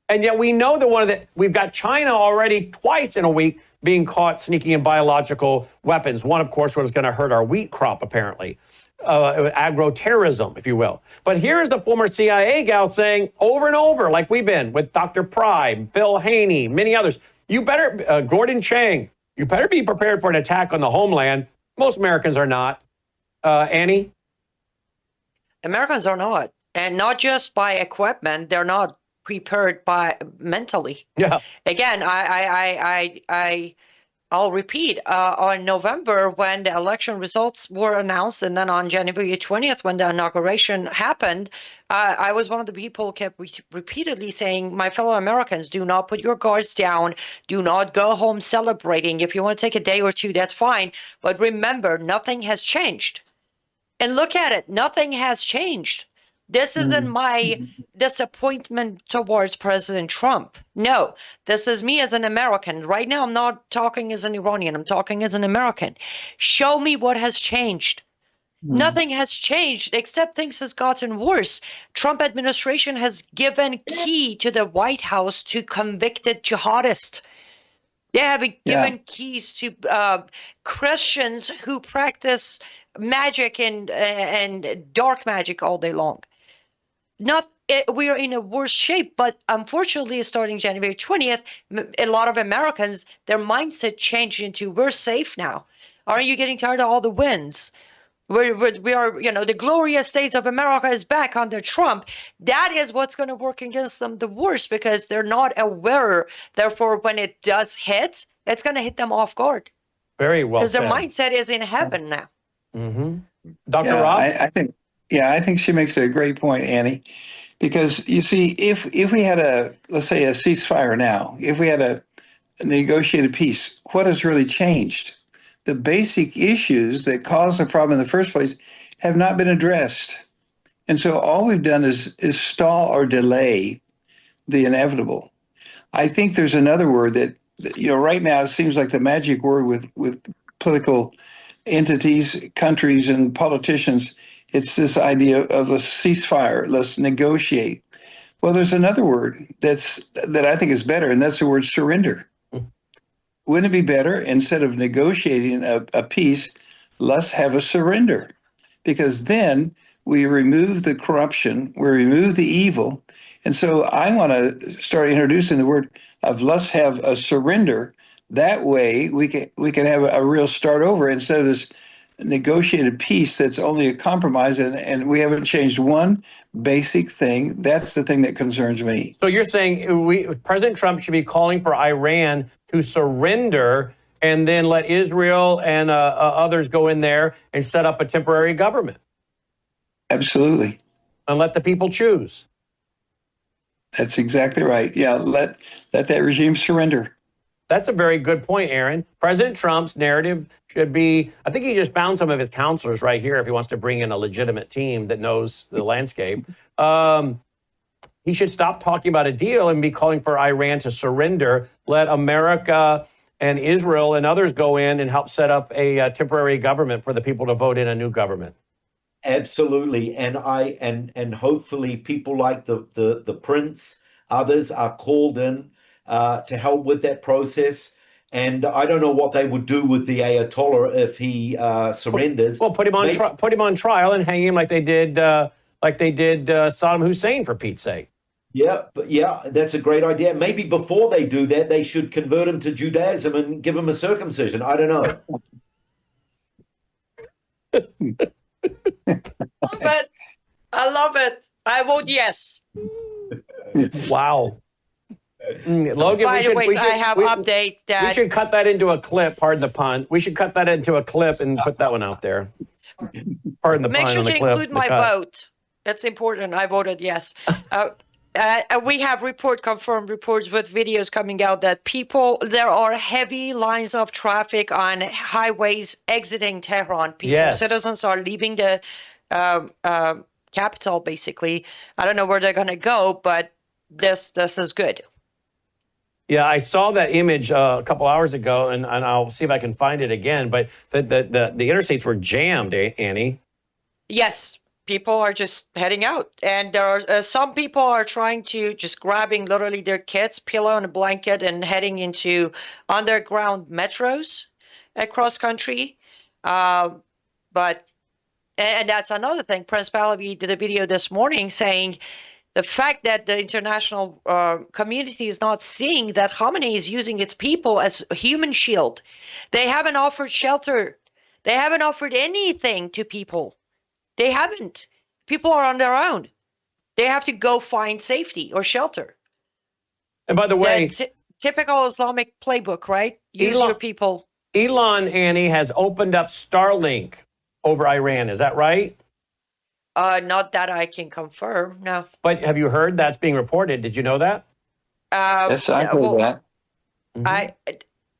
And yet we know that we've got China already twice in a week being caught sneaking in biological weapons. One, of course, was going to hurt our wheat crop, apparently. Agro-terrorism, if you will. But here's the former CIA gal saying over and over, like we've been with Dr. Pride, Phil Haney, many others, you better, Gordon Chang, you better be prepared for an attack on the homeland. Most Americans are not. Annie? Americans are not. And not just by equipment, they're not prepared by mentally. Yeah. Again, I'll repeat, on November when the election results were announced, and then on January 20th when the inauguration happened, I was one of the people who kept repeatedly saying, my fellow Americans, do not put your guards down. Do not go home celebrating. If you want to take a day or two, that's fine. But remember, nothing has changed. And look at it. Nothing has changed. This isn't my disappointment towards President Trump. No, this is me as an American. Right now, I'm not talking as an Iranian. I'm talking as an American. Show me what has changed. Nothing has changed except things has gotten worse. Trump administration has given key to the White House to convicted jihadists. They have given keys to Christians who practice magic and dark magic all day long. We are in a worse shape, but unfortunately, starting January 20th, a lot of Americans, their mindset changed into we're safe now. Aren't you getting tired of all the wins? We are, the glorious days of America is back under Trump. That is what's going to work against them the worst because they're not aware. Therefore, when it does hit, it's going to hit them off guard. Very well said. Because their mindset is in heaven now. Mm-hmm. Dr. Rob? I think she makes a great point, Annie, because you see, if we had let's say a ceasefire now, if we had a negotiated peace, what has really changed? The basic issues that caused the problem in the first place have not been addressed. And so all we've done is stall or delay the inevitable. I think there's another word that, right now it seems like the magic word with political entities, countries, and politicians. It's this idea of a ceasefire. Let's negotiate. Well, there's another word that I think is better, and that's the word surrender. Wouldn't it be better instead of negotiating a peace, let's have a surrender? because then we remove the corruption, we remove the evil. And so I want to start introducing the word of let's have a surrender. That way we can have a real start over instead of this negotiated peace that's only a compromise, and we haven't changed one basic thing. That's the thing that concerns me. So you're saying President Trump should be calling for Iran to surrender and then let Israel and others go in there and set up a temporary government? Absolutely. And let the people choose. That's exactly right. Yeah, let that regime surrender. That's a very good point, Aaron. President Trump's narrative should be, I think he just found some of his counselors right here if he wants to bring in a legitimate team that knows the landscape. He should stop talking about a deal and be calling for Iran to surrender, let America and Israel and others go in and help set up a temporary government for the people to vote in a new government. Absolutely, and hopefully people like the prince, others are called in to help with that process. And I don't know what they would do with the Ayatollah if he surrenders. Well, put him on trial and hang him like they did Saddam Hussein, for Pete's sake. Yeah, that's a great idea. Maybe before they do that, they should convert him to Judaism and give him a circumcision. I don't know. But I love it. I vote yes. Wow. Logan, by the way, I have update that we should cut that into a clip. Pardon the pun. We should cut that into a clip and put that one out there. Pardon the pun. Make sure on the to clip, include my vote. That's important. I voted yes. We have confirmed reports with videos coming out that there are heavy lines of traffic on highways exiting Tehran. Citizens are leaving the capital, basically. I don't know where they're going to go, but this is good. Yeah, I saw that image a couple hours ago, and I'll see if I can find it again. But the interstates were jammed, Annie. Yes. People are just heading out, and there are some people are trying to just grabbing literally their kids, pillow and a blanket, and heading into underground metros across country. And that's another thing. Prince Pahlavi did a video this morning saying the fact that the international community is not seeing that Khamenei is using its people as a human shield. They haven't offered shelter. They haven't offered anything to people. They haven't. People are on their own. They have to go find safety or shelter. And by the way, typical Islamic playbook, right? Use your people. Elon, Annie, has opened up Starlink over Iran. Is that right? Not that I can confirm, no. But have you heard that's being reported? Did you know that? Yes, I heard that. Mm-hmm.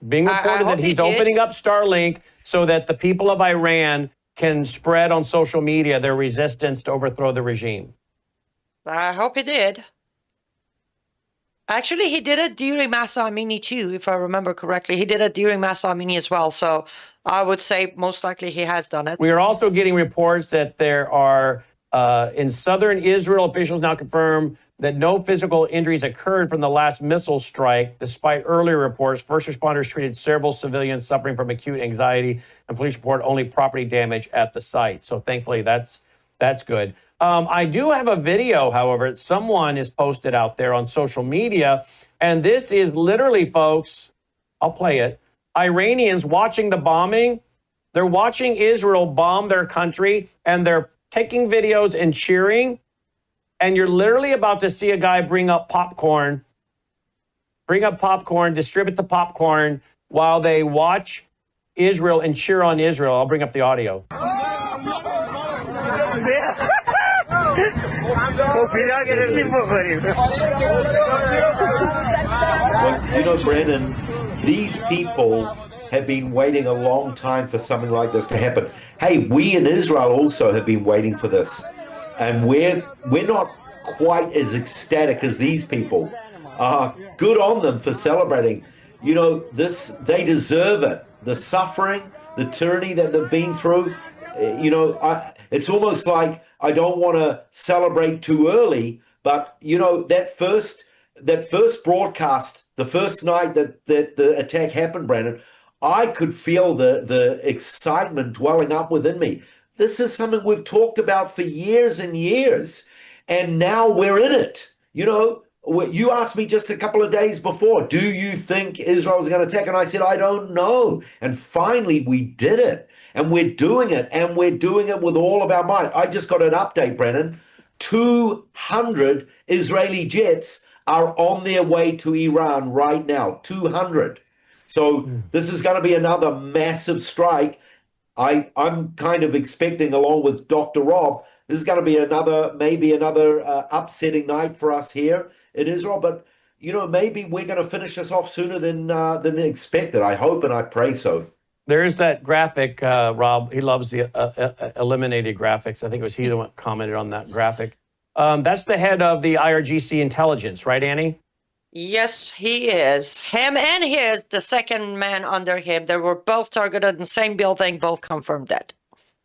Being reported that he's opening up Starlink so that the people of Iran can spread on social media their resistance to overthrow the regime. I hope he did. Actually, he did it during Masa Amini too, if I remember correctly. He did it during Masa Amini as well. So I would say most likely he has done it. We are also getting reports that there are, in southern Israel, officials now confirm that no physical injuries occurred from the last missile strike. Despite earlier reports, first responders treated several civilians suffering from acute anxiety, and police report only property damage at the site. So thankfully, that's good. I do have a video, however, that someone has posted out there on social media, and this is literally, folks, I'll play it, Iranians watching the bombing. They're watching Israel bomb their country, and they're taking videos and cheering. And you're literally about to see a guy bring up popcorn, distribute the popcorn while they watch Israel and cheer on Israel. I'll bring up the audio. Well, Brandon, these people have been waiting a long time for something like this to happen. Hey, we in Israel also have been waiting for this. And we're not quite as ecstatic as these people. Good on them for celebrating. They deserve it. The suffering, the tyranny that they've been through. It's almost like I don't want to celebrate too early, but that first broadcast, the first night that the attack happened, Brandon, I could feel the excitement welling up within me. This is something we've talked about for years and years, and now we're in it. You asked me just a couple of days before, do you think Israel's going to attack? And I said, I don't know. And finally, we did it, and we're doing it, and we're doing it with all of our might. I just got an update, Brennan. 200 Israeli jets are on their way to Iran right now. 200. So this is going to be another massive strike. I'm kind of expecting, along with Dr. Rob, this is going to be maybe another upsetting night for us here in Israel. But maybe we're going to finish this off sooner than expected. I hope and I pray so. There is that graphic, Rob. He loves the eliminated graphics. I think it was he that commented on that graphic. That's the head of the IRGC intelligence, right, Annie? Yes, he is. Him and the second man under him. They were both targeted in the same building, both confirmed dead.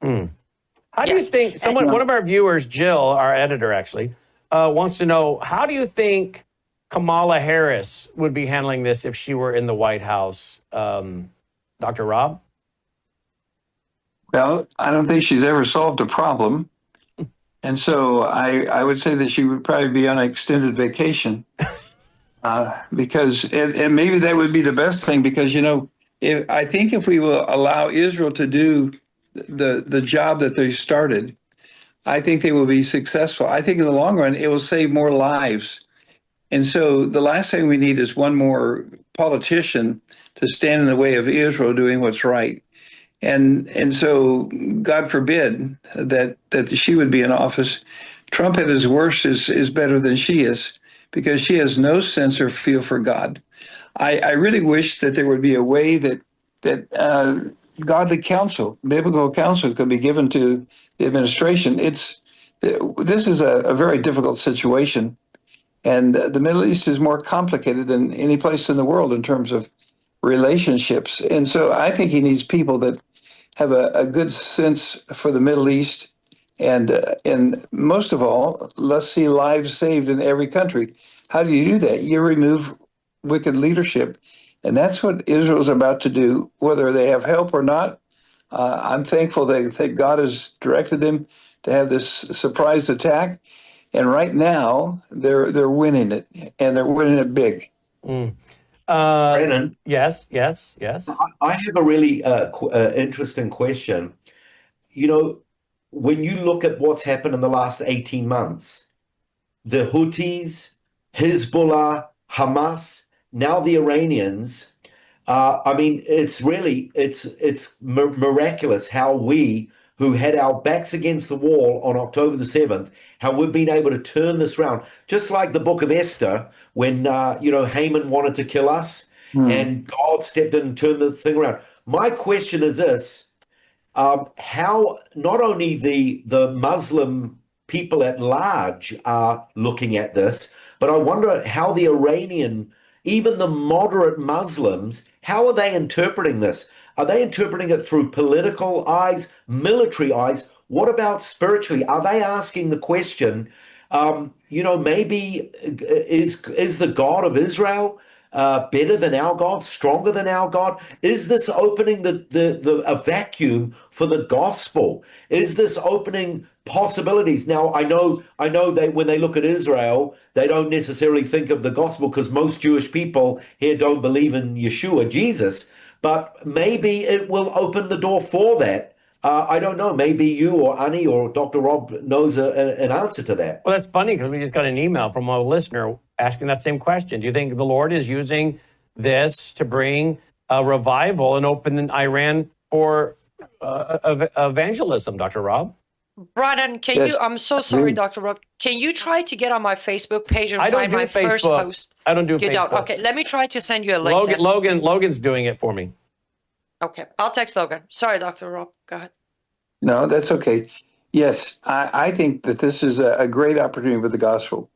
How do you think, one of our viewers, Jill, our editor actually, wants to know, how do you think Kamala Harris would be handling this if she were in the White House? Dr. Rob? Well, I don't think she's ever solved a problem. And so I would say that she would probably be on an extended vacation. Because maybe that would be the best thing, because I think if we will allow Israel to do the job that they started, I think they will be successful. I think in the long run it will save more lives. And so the last thing we need is one more politician to stand in the way of Israel doing what's right. And so God forbid that she would be in office. Trump at his worst is better than she is, because she has no sense or feel for God. I really wish that there would be a way that godly counsel, biblical counsel, could be given to the administration. This is a very difficult situation, and the Middle East is more complicated than any place in the world in terms of relationships. And so I think he needs people that have a good sense for the Middle East. And most of all, let's see lives saved in every country. How do you do that? You remove wicked leadership. And that's what Israel's about to do, whether they have help or not. I'm thankful that God has directed them to have this surprise attack. And right now, they're winning it, and they're winning it big. Brennan? Yes. I have a really interesting question. When you look at what's happened in the last 18 months, the Houthis, Hezbollah, Hamas, now the Iranians, it's miraculous how we, who had our backs against the wall on October the 7th, how we've been able to turn this around. Just like the book of Esther, when, Haman wanted to kill us and God stepped in and turned the thing around. My question is this. How not only the Muslim people at large are looking at this, but I wonder how the Iranian, even the moderate Muslims, how are they interpreting this? Are they interpreting it through political eyes, military eyes? What about spiritually? Are they asking the question, maybe is the God of Israel better than our God, stronger than our God? Is this opening a vacuum for the gospel? Is this opening possibilities? Now, I know when they look at Israel, they don't necessarily think of the gospel, because most Jewish people here don't believe in Yeshua, Jesus, but maybe it will open the door for that. I don't know. Maybe you or Annie or Dr. Rob knows an answer to that. Well, that's funny, because we just got an email from a listener asking that same question. Do you think the Lord is using this to bring a revival and open Iran for evangelism, Dr. Rob? Brennan, I'm so sorry, Dr. Rob. Can you try to get on my Facebook page and find my first post? I don't do Facebook. You don't? Okay, let me try to send you a link. Logan's doing it for me. Okay, I'll text Logan. Sorry, Dr. Rob. Go ahead. No, that's okay. Yes, I think that this is a great opportunity with the gospel.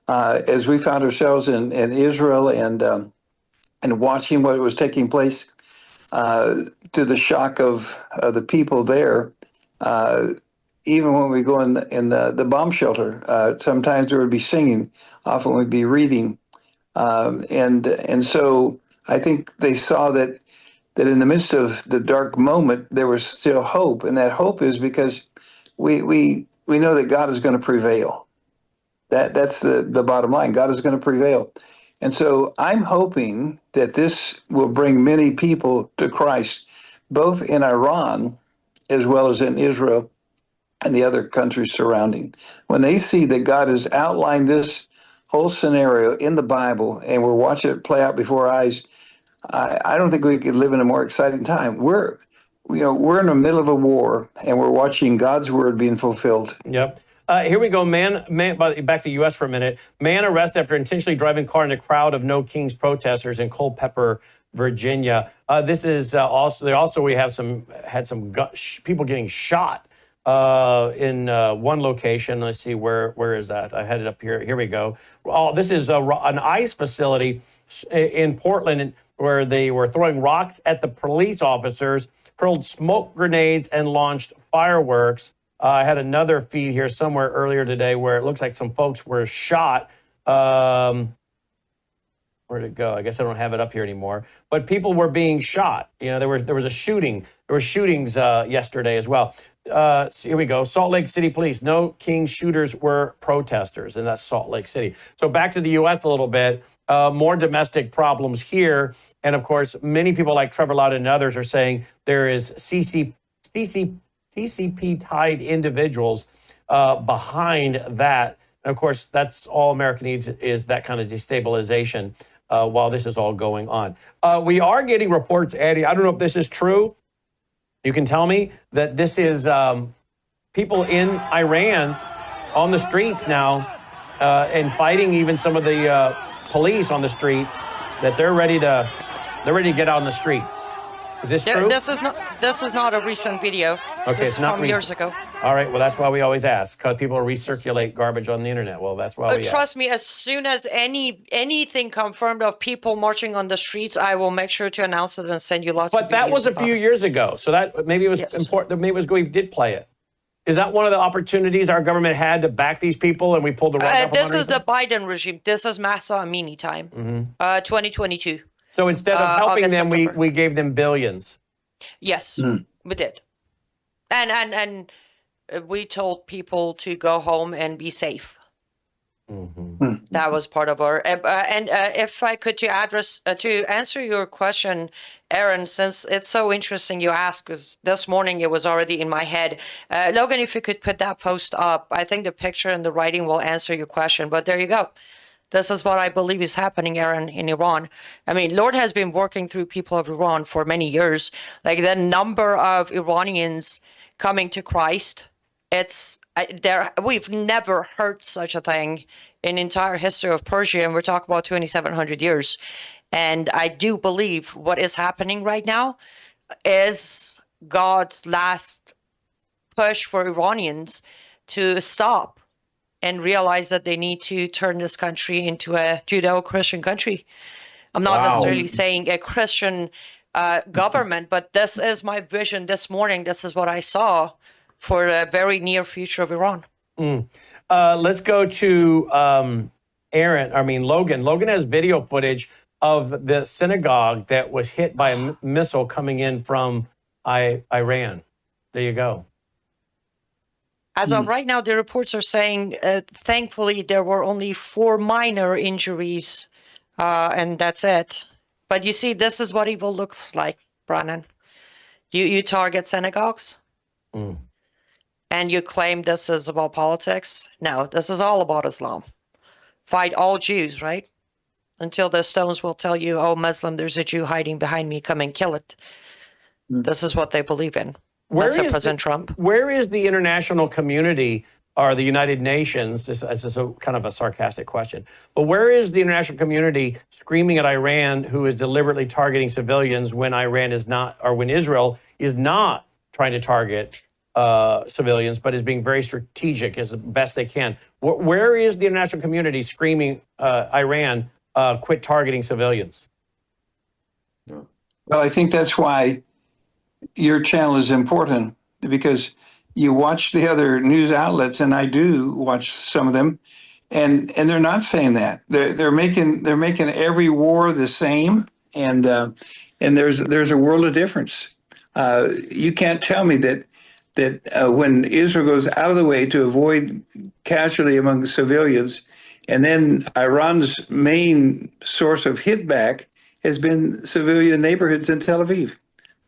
As we found ourselves in Israel and watching what was taking place, to the shock of the people there, even when we go in the bomb shelter, sometimes there would be singing, often we'd be reading, and so I think they saw that that in the midst of the dark moment, there was still hope. And that hope is because we know that God is going to prevail. That's the bottom line. God is going to prevail. And so I'm hoping that this will bring many people to Christ, both in Iran as well as in Israel and the other countries surrounding. When they see that God has outlined this whole scenario in the Bible and we're watching it play out before our eyes, I don't think we could live in a more exciting time. We're in the middle of a war and we're watching God's word being fulfilled. Yep. Here we go. Back to the U.S. for a minute. Man arrested after intentionally driving car in a crowd of No Kings protesters in Culpeper, Virginia. This is we have had some people getting shot in one location. Let's see, where is that? I had it up here. Here we go. Oh, this is an ICE facility in Portland where they were throwing rocks at the police officers, hurled smoke grenades, and launched fireworks. I had another feed here somewhere earlier today where it looks like some folks were shot. Where'd it go? I guess I don't have it up here anymore. But people were being shot. There was a shooting. There were shootings yesterday as well. So here we go. Salt Lake City police. No King shooters were protesters, and that's Salt Lake City. So back to the U.S. a little bit. More domestic problems here. And of course, many people like Trevor Loudon and others are saying there is CCP-tied individuals behind that. And of course, that's all America needs is that kind of destabilization while this is all going on. We are getting reports, Eddie, I don't know if this is true. You can tell me that this is people in Iran on the streets now and fighting even some of the police on the streets, that they're ready to get out on the streets. Is this true? This is not a recent video. Okay, this it's not from years ago. All right, well, that's why we always ask, because people recirculate garbage on the internet. Well, that's why we trust me, as soon as anything confirmed of people marching on the streets, I will make sure to announce it and send you lots of videos. But that was a few years ago, so that maybe it was important. Maybe it was we did play it. Is that one of the opportunities our government had to back these people and we pulled the rug out from This is underneath the Biden regime. This is Massa Amini time, 2022. So instead of helping them, September. we gave them billions. Yes, we did. And we told people to go home and be safe. That was part of our and if I could to answer your question, Aaron, since it's so interesting you asked, because this morning it was already in my head. Logan, if you could put that post up, I think the picture and the writing will answer your question. But there you go. This is what I believe is happening, Aaron, in Iran. I mean, Lord has been working through people of Iran for many years. Like the number of Iranians coming to Christ, it's there. We've never heard such a thing in the entire history of Persia, and we're talking about 2,700 years. And I do believe what is happening right now is God's last push for Iranians to stop and realize that they need to turn this country into a Judeo-Christian country. I'm not necessarily saying a Christian government, but this is my vision this morning. This is what I saw for the very near future of Iran. Let's go to Logan. Logan has video footage of the synagogue that was hit by a missile coming in from Iran. There you go. As of right now, the reports are saying, thankfully, there were only 4 minor injuries, and that's it. But you see, this is what evil looks like, Brannon. You target synagogues, and you claim this is about politics. No, this is all about Islam. Fight all Jews, right? Until the stones will tell you, oh, Muslim, there's a Jew hiding behind me, come and kill it. This is what they believe in. President Trump. Where is the international community or the United Nations? This is kind of a sarcastic question. But where is the international community screaming at Iran, who is deliberately targeting civilians when Iran is not, or when Israel is not trying to target civilians, but is being very strategic as best they can? Where is the international community screaming, Iran, quit targeting civilians? Well, I think that's why your channel is important, because you watch the other news outlets, and I do watch some of them, and they're not saying that. They're making every war the same, and there's a world of difference. You can't tell me that when Israel goes out of the way to avoid casualty among civilians, and then Iran's main source of hit back has been civilian neighborhoods in Tel Aviv.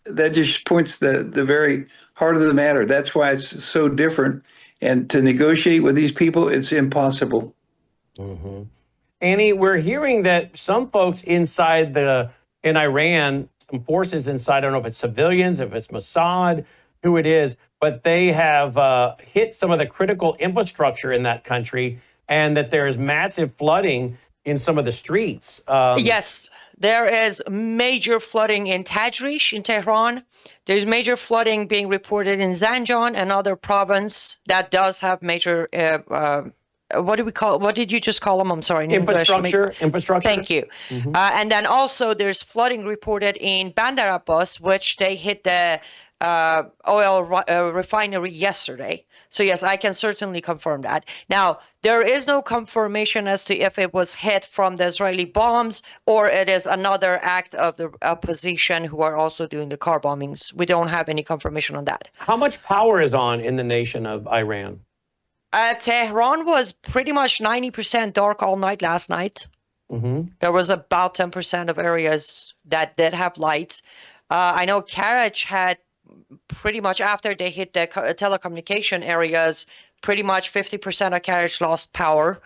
That just points the very heart of the matter. That's why it's so different. And to negotiate with these people, it's impossible. Annie, we're hearing that some folks in Iran, some forces inside, I don't know if it's civilians, if it's Mossad, who it is, but they have hit some of the critical infrastructure in that country, and that there is massive flooding in some of the streets. Yes, there is major flooding in Tajrish in Tehran. There's major flooding being reported in Zanjan, another province that does have major what do we call? What did you just call them? I'm sorry. Infrastructure. Thank you. And then also there's flooding reported in Bandar Abbas, which they hit the oil refinery yesterday. So yes, I can certainly confirm that. Now, there is no confirmation as to if it was hit from the Israeli bombs or it is another act of the opposition who are also doing the car bombings. We don't have any confirmation on that. How much power is on in the nation of Iran? Tehran was pretty much 90% dark all night last night. There was about 10% of areas that did have lights. I know Karaj had pretty much, after they hit the telecommunication areas, pretty much 50% of Karaj lost power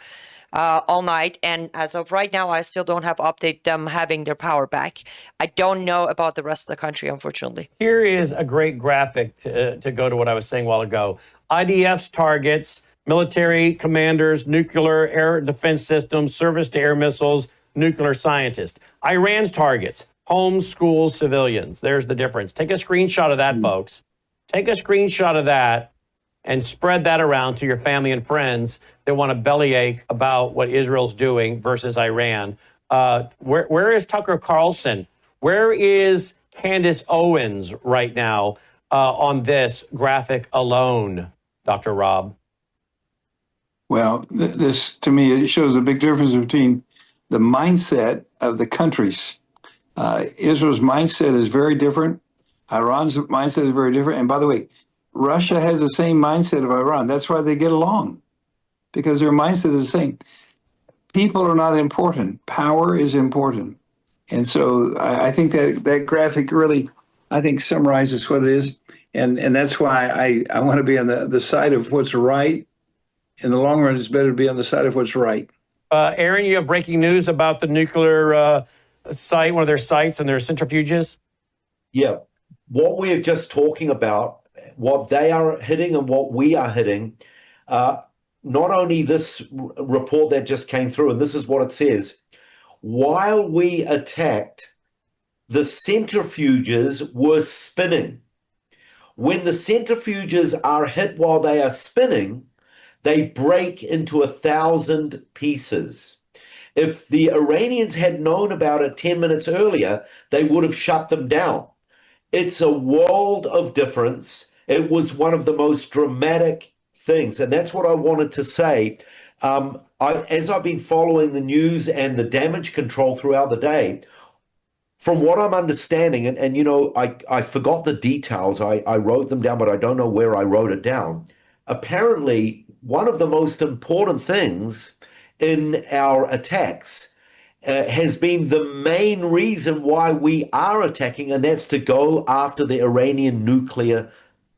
all night. And as of right now, I still don't have update them having their power back. I don't know about the rest of the country, unfortunately. Here is a great graphic to go to what I was saying a while ago. IDF's targets: military commanders, nuclear air defense systems, surface-to-air missiles, nuclear scientists. Iran's targets: homes, schools, civilians. There's the difference. Take a screenshot of that, folks. Take a screenshot of that and spread that around to your family and friends that want to bellyache about what Israel's doing versus Iran. Where is Tucker Carlson? Where is Candace Owens right now on this graphic alone, Dr. Rob? Well, this, to me, it shows a big difference between the mindset of the countries. Israel's mindset is very different. Iran's mindset is very different. And by the way, Russia has the same mindset of Iran. That's why they get along, because their mindset is the same. People are not important. Power is important. And so I think that graphic really, I think, summarizes what it is. And that's why I want to be on the side of what's right. In the long run, it's better to be on the side of what's right. Aaron, you have breaking news about the nuclear site, one of their sites and their centrifuges? Yeah. What we're just talking about, what they are hitting and what we are hitting, not only this report that just came through, and this is what it says: while we attacked, the centrifuges were spinning. When the centrifuges are hit while they are spinning, they break into 1,000 pieces. If the Iranians had known about it 10 minutes earlier, they would have shut them down. It's a world of difference. It was one of the most dramatic things. And that's what I wanted to say. As I've been following the news and the damage control throughout the day, from what I'm understanding, and you know, I forgot the details. I wrote them down, but I don't know where I wrote it down. Apparently, one of the most important things in our attacks has been the main reason why we are attacking, and that's to go after the Iranian nuclear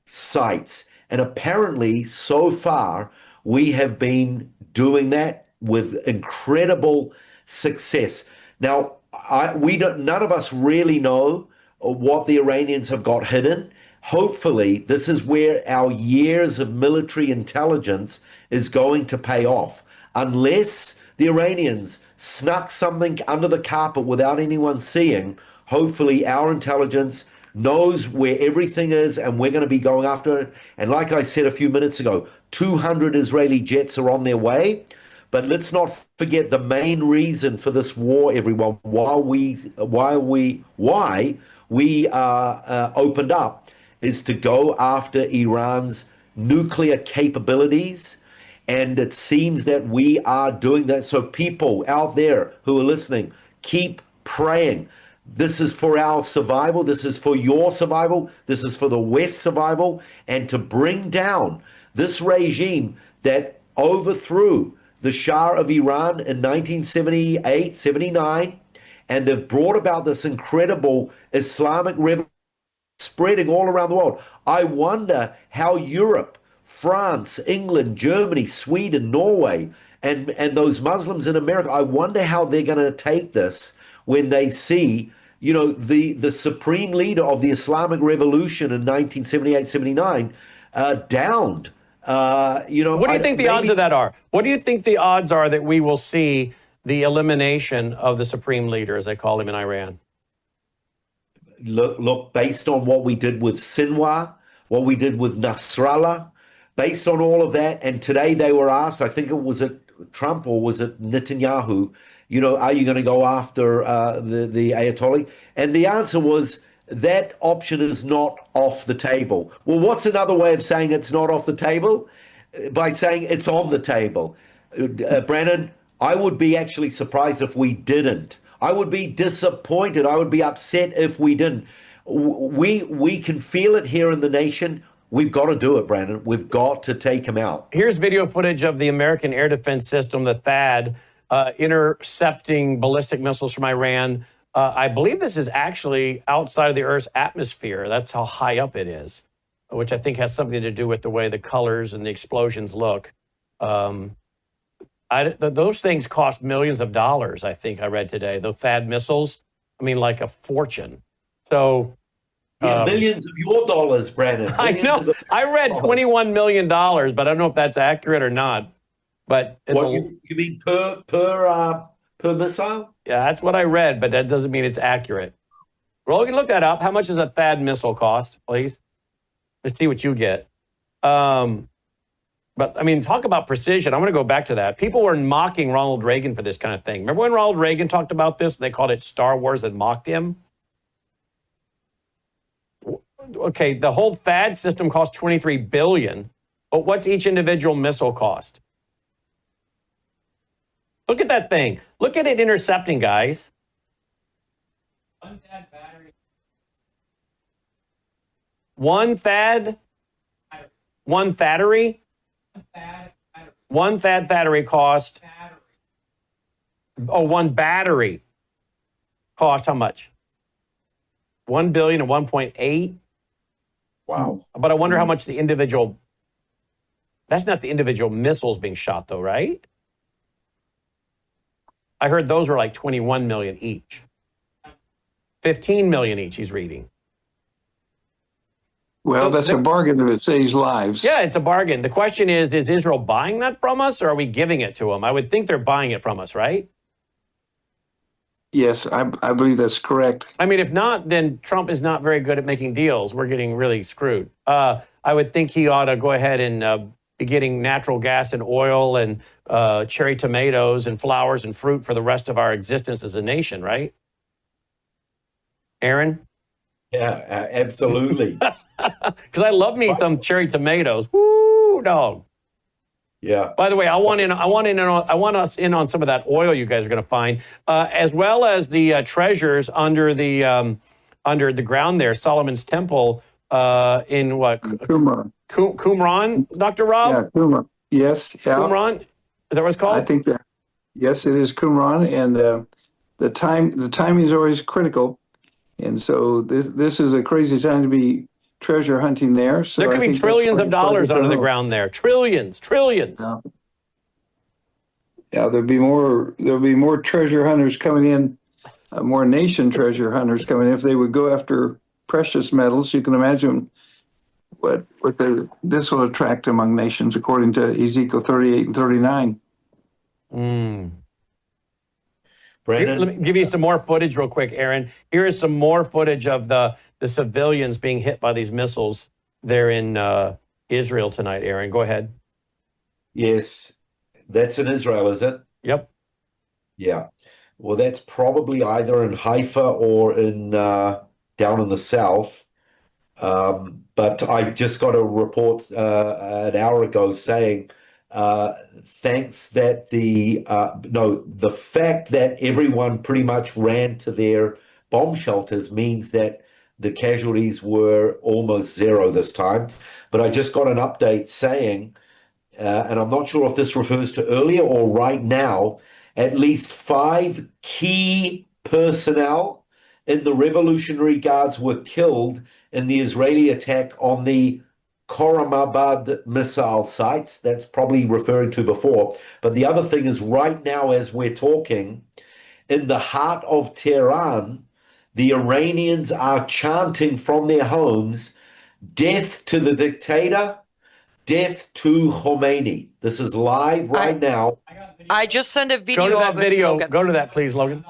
sites. And apparently, so far, we have been doing that with incredible success. Now, none of us really know what the Iranians have got hidden. Hopefully, this is where our years of military intelligence is going to pay off. Unless the Iranians snuck something under the carpet without anyone seeing, hopefully our intelligence knows where everything is, and we're going to be going after it. And like I said a few minutes ago, 200 Israeli jets are on their way. But let's not forget the main reason for this war, everyone, why we opened up, is to go after Iran's nuclear capabilities. And it seems that we are doing that. So people out there who are listening, keep praying. This is for our survival. This is for your survival. This is for the West's survival. And to bring down this regime that overthrew the Shah of Iran in 1978, 79, and they've brought about this incredible Islamic revolution spreading all around the world. I wonder how Europe, France, England, Germany, Sweden, Norway, and those Muslims in America, I wonder how they're going to take this when they see, the supreme leader of the Islamic Revolution in 1978, 79, downed. What do you think the odds of that are? What do you think the odds are that we will see the elimination of the supreme leader, as they call him in Iran? Look, based on what we did with Sinwar, what we did with Nasrallah, based on all of that, and today they were asked, I think it was at Trump or was it Netanyahu, are you going to go after the Ayatollah? And the answer was that option is not off the table. Well, what's another way of saying it's not off the table? By saying it's on the table. Brandon, I would be actually surprised if we didn't. I would be disappointed. I would be upset if we didn't. We can feel it here in the nation. We've got to do it, Brandon. We've got to take him out. Here's video footage of the American air defense system, the THAAD, intercepting ballistic missiles from Iran. I believe this is actually outside of the Earth's atmosphere. That's how high up it is, which I think has something to do with the way the colors and the explosions look. Those things cost millions of dollars, I think I read today. The THAAD missiles, like a fortune. So, millions of your dollars, Brandon. I know. I read $21 million, but I don't know if that's accurate or not. But you mean per missile? Yeah, that's what I read, but that doesn't mean it's accurate. Well, you can look that up. How much does a THAAD missile cost, please? Let's see what you get. But, talk about precision. I'm going to go back to that. People were mocking Ronald Reagan for this kind of thing. Remember when Ronald Reagan talked about this? They called it Star Wars and mocked him? Okay, the whole THAAD system cost $23 billion. But what's each individual missile cost? Look at that thing. Look at it intercepting, guys. One THAAD battery. One THAAD? One THAADery? One THAAD battery cost. One battery cost how much? 1 billion and 1.8. Wow. But I wonder how much the individual. That's not the individual missiles being shot, though, right? I heard those were like 21 million each. 15 million each, he's reading. Well, so that's a bargain if it saves lives. Yeah, it's a bargain. The question is Israel buying that from us or are we giving it to them? I would think they're buying it from us, right? Yes, I believe that's correct. If not, then Trump is not very good at making deals. We're getting really screwed. I would think he ought to go ahead and be getting natural gas and oil and cherry tomatoes and flowers and fruit for the rest of our existence as a nation, right? Aaron? Yeah, absolutely. Because I love me some cherry tomatoes. Woo, dog. Yeah. By the way, I want us in on some of that oil you guys are going to find, as well as the treasures under the ground there, Solomon's Temple in what? Qumran. Qumran, Dr. Rob? Yeah, Qumran. Yes. Yeah. Qumran? Is that what it's called? I think that. Yes, it is Qumran, and the timing is always critical. And so this is a crazy time to be treasure hunting there. So there could be trillions of dollars under the ground there. Trillions. Yeah, there'll be more treasure hunters coming in, more nation treasure hunters coming in. If they would go after precious metals, you can imagine what this will attract among nations, according to Ezekiel 38 and 39. Brandon? Let me give you some more footage real quick, Aaron. Here is some more footage of the civilians being hit by these missiles there in Israel tonight, Aaron. Go ahead. Yes. That's in Israel, is it? Yep. Yeah. Well, that's probably either in Haifa or in down in the south. But I just got a report an hour ago saying thanks that the fact that everyone pretty much ran to their bomb shelters means that the casualties were almost zero this time. But I just got an update saying, and I'm not sure if this refers to earlier or right now, at least 5 key personnel in the Revolutionary Guards were killed in the Israeli attack on the Khoramabad missile sites. That's probably referring to before. But the other thing is, right now, as we're talking, in the heart of Tehran, the Iranians are chanting from their homes, "Death to the dictator, death to Khomeini." This is live right now. I just sent a video. Go to that of it, video. Logan. Go to that, please, Logan.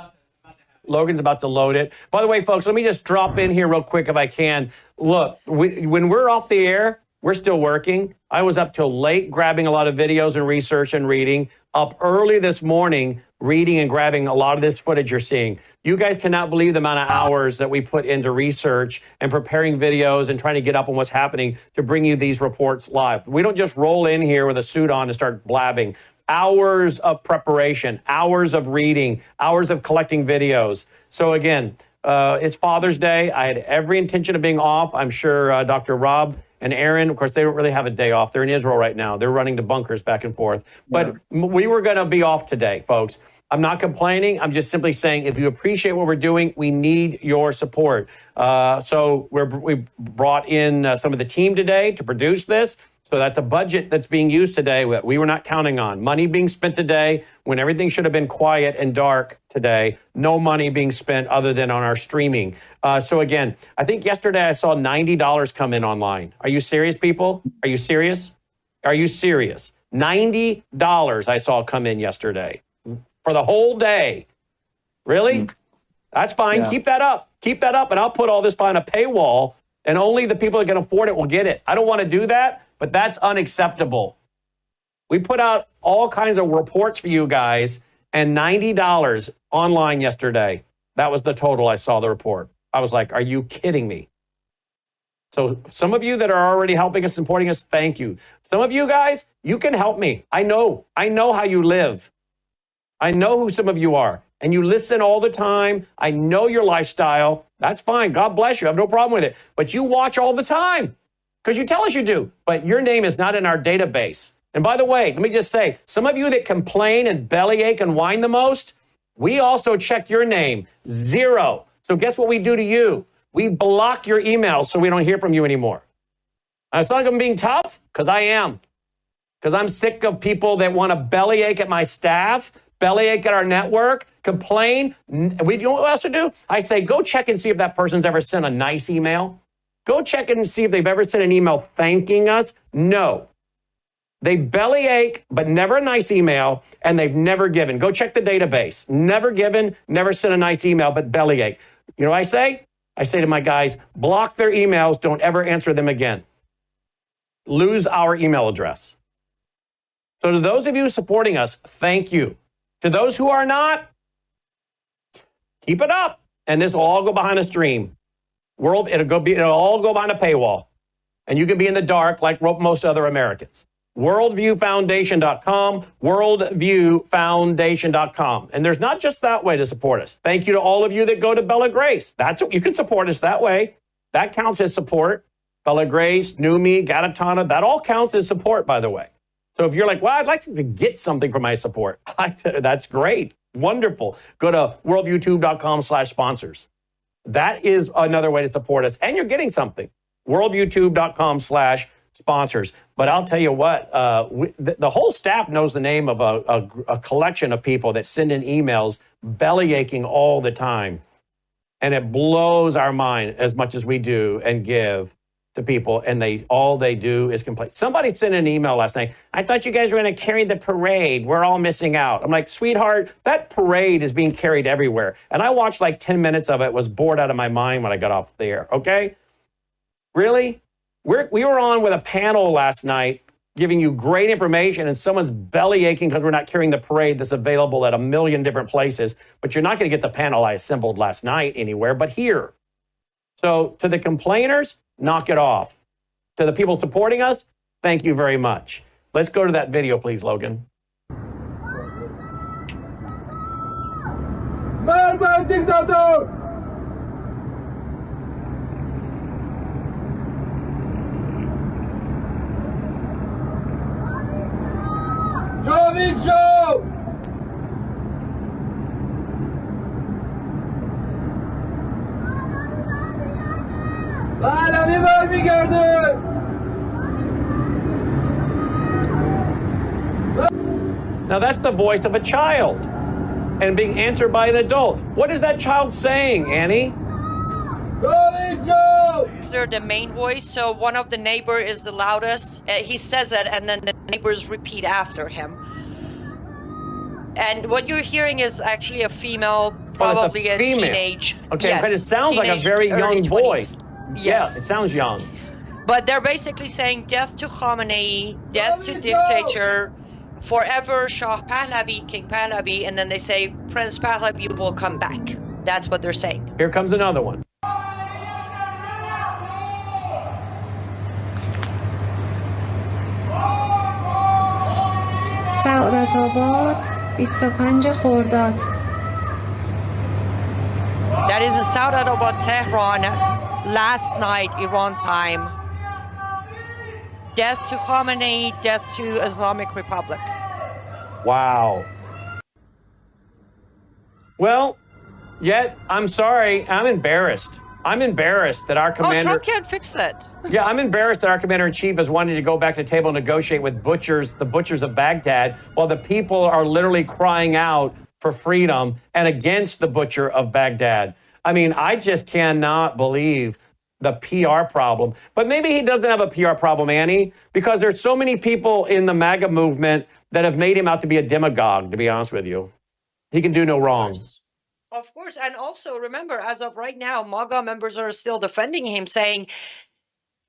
Logan's about to load it. By the way, folks, let me just drop in here real quick if I can. Look, when we're off the air, we're still working. I was up till late grabbing a lot of videos and research and reading. Up early this morning, reading and grabbing a lot of this footage you're seeing. You guys cannot believe the amount of hours that we put into research and preparing videos and trying to get up on what's happening to bring you these reports live. We don't just roll in here with a suit on and start blabbing. Hours of preparation, hours of reading, hours of collecting videos. So again, it's Father's Day. I had every intention of being off. I'm sure Dr. Rob and Aaron, of course, they don't really have a day off. They're in Israel right now. They're running to bunkers back and forth. But we were going to be off today, folks. I'm not complaining. I'm just simply saying, if you appreciate what we're doing, we need your support. So we brought in some of the team today to produce this. So that's a budget that's being used today that we were not counting on. Money being spent today when everything should have been quiet and dark today. No money being spent other than on our streaming. So again, I think yesterday I saw $90 come in online. Are you serious, people? Are you serious? Are you serious? $90 I saw come in yesterday for the whole day. Really? That's fine. Yeah. Keep that up. Keep that up, and I'll put all this behind a paywall, and only the people that can afford it will get it. I don't want to do that. But that's unacceptable. We put out all kinds of reports for you guys, and $90 online yesterday. That was the total. I saw the report. I was like, are you kidding me? So some of you that are already helping us, supporting us, thank you. Some of you guys, you can help me. I know how you live. I know who some of you are. And you listen all the time. I know your lifestyle. That's fine. God bless you. I have no problem with it. But you watch all the time. Because you tell us you do, but your name is not in our database. And by the way, let me just say, some of you that complain and bellyache and whine the most, we also check your name, 0. So guess what we do to you? We block your emails so we don't hear from you anymore. It's not like I'm being tough, because I am. Because I'm sick of people that want to bellyache at my staff, bellyache at our network, complain. You know what else to do? I say, go check and see if that person's ever sent a nice email. Go check and see if they've ever sent an email thanking us. No. They bellyache, but never a nice email, and they've never given. Go check the database. Never given, never sent a nice email, but bellyache. You know what I say? I say to my guys, block their emails. Don't ever answer them again. Lose our email address. So to those of you supporting us, thank you. To those who are not, keep it up. And this will all go behind a stream. It'll all go behind a paywall. And you can be in the dark like most other Americans. Worldviewfoundation.com, worldviewfoundation.com. And there's not just that way to support us. Thank you to all of you that go to Bella Grace. You can support us that way. That counts as support. Bella Grace, Numi, Gatatana, that all counts as support, by the way. So if you're like, well, I'd like to get something for my support. That's great. Wonderful. Go to worldviewtube.com/sponsors. That is another way to support us. And you're getting something. worldviewtube.com/sponsors. But I'll tell you what, the whole staff knows the name of a collection of people that send in emails bellyaching all the time. And it blows our mind as much as we do and give to people. And all they do is complain. Somebody sent an email last night. I thought you guys were going to carry the parade. We're all missing out. I'm like, sweetheart, that parade is being carried everywhere. And I watched like 10 minutes of it, was bored out of my mind when I got off the air. Okay? Really? We were on with a panel last night giving you great information, and someone's belly aching because we're not carrying the parade that's available at a million different places. But you're not going to get the panel I assembled last night anywhere but here. So to the complainers, knock it off. To the people supporting us, thank you very much. Let's go to that video, please, Logan. Bad dictator! Now that's the voice of a child and being answered by an adult. What is that child saying, Annie? They're the main voice, so one of the neighbor is the loudest. He says it, and then the neighbors repeat after him. And what you're hearing is actually a female, probably a teenage. Okay, yes, but it sounds like a very young voice. Yes. Yeah, it sounds young. But they're basically saying death to Khamenei, death to dictator, forever Shah Pahlavi, King Pahlavi, and then they say Prince Pahlavi will come back. That's what they're saying. Here comes another one. سعادت آباد 25 خرداد. That is in Saadat Abad, Tehran, last night, Iran time. Death to Khamenei, death to Islamic Republic. Wow. Well, yet, I'm sorry, I'm embarrassed. I'm embarrassed that our commander... Oh, Trump can't fix it. Yeah, I'm embarrassed that our commander-in-chief is wanting to go back to the table and negotiate with the butchers of Baghdad, while the people are literally crying out for freedom and against the butcher of Baghdad. I mean, I just cannot believe the PR problem. But maybe he doesn't have a PR problem, Annie, because there's so many people in the MAGA movement that have made him out to be a demagogue, to be honest with you. He can do no wrong. Of course. And also, remember, as of right now, MAGA members are still defending him, saying,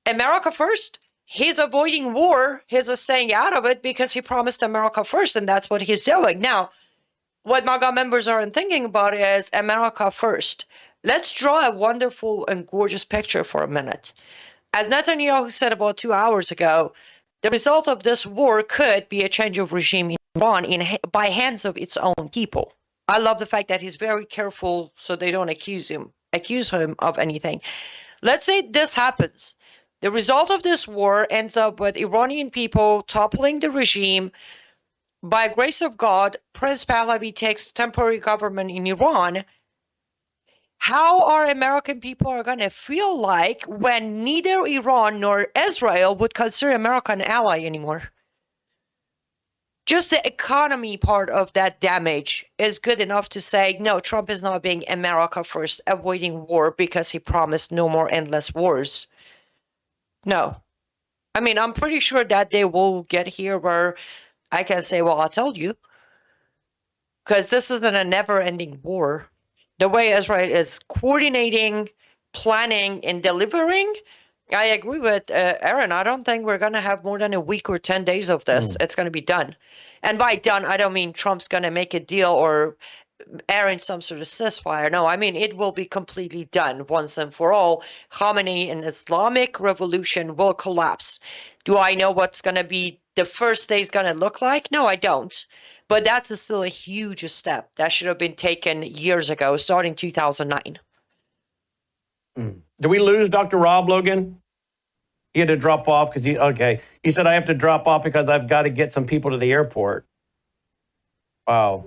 America first. He's avoiding war. He's just staying out of it because he promised America first, and that's what he's doing. Now, what MAGA members aren't thinking about is America first. Let's draw a wonderful and gorgeous picture for a minute. As Netanyahu said about 2 hours ago, the result of this war could be a change of regime in Iran by hands of its own people. I love the fact that he's very careful so they don't accuse him of anything. Let's say this happens. The result of this war ends up with Iranian people toppling the regime. By grace of God, Prince Pahlavi takes temporary government in Iran. How our American people are going to feel like when neither Iran nor Israel would consider America an ally anymore? Just the economy part of that damage is good enough to say, no, Trump is not being America first, avoiding war because he promised no more endless wars. No. I mean, I'm pretty sure that they will get here where I can say, well, I told you. Because this isn't a never-ending war. The way Israel is coordinating, planning, and delivering, I agree with Aaron. I don't think we're going to have more than a week or 10 days of this. It's going to be done. And by done, I don't mean Trump's going to make a deal or arrange some sort of ceasefire. No, I mean it will be completely done once and for all. Khamenei and Islamic revolution will collapse. Do I know what's going to be the first day is going to look like? No, I don't. But that's still a huge step that should have been taken years ago, starting 2009. Did we lose Dr. Rob Logan? He had to drop off because he said, I have to drop off because I've got to get some people to the airport. Wow.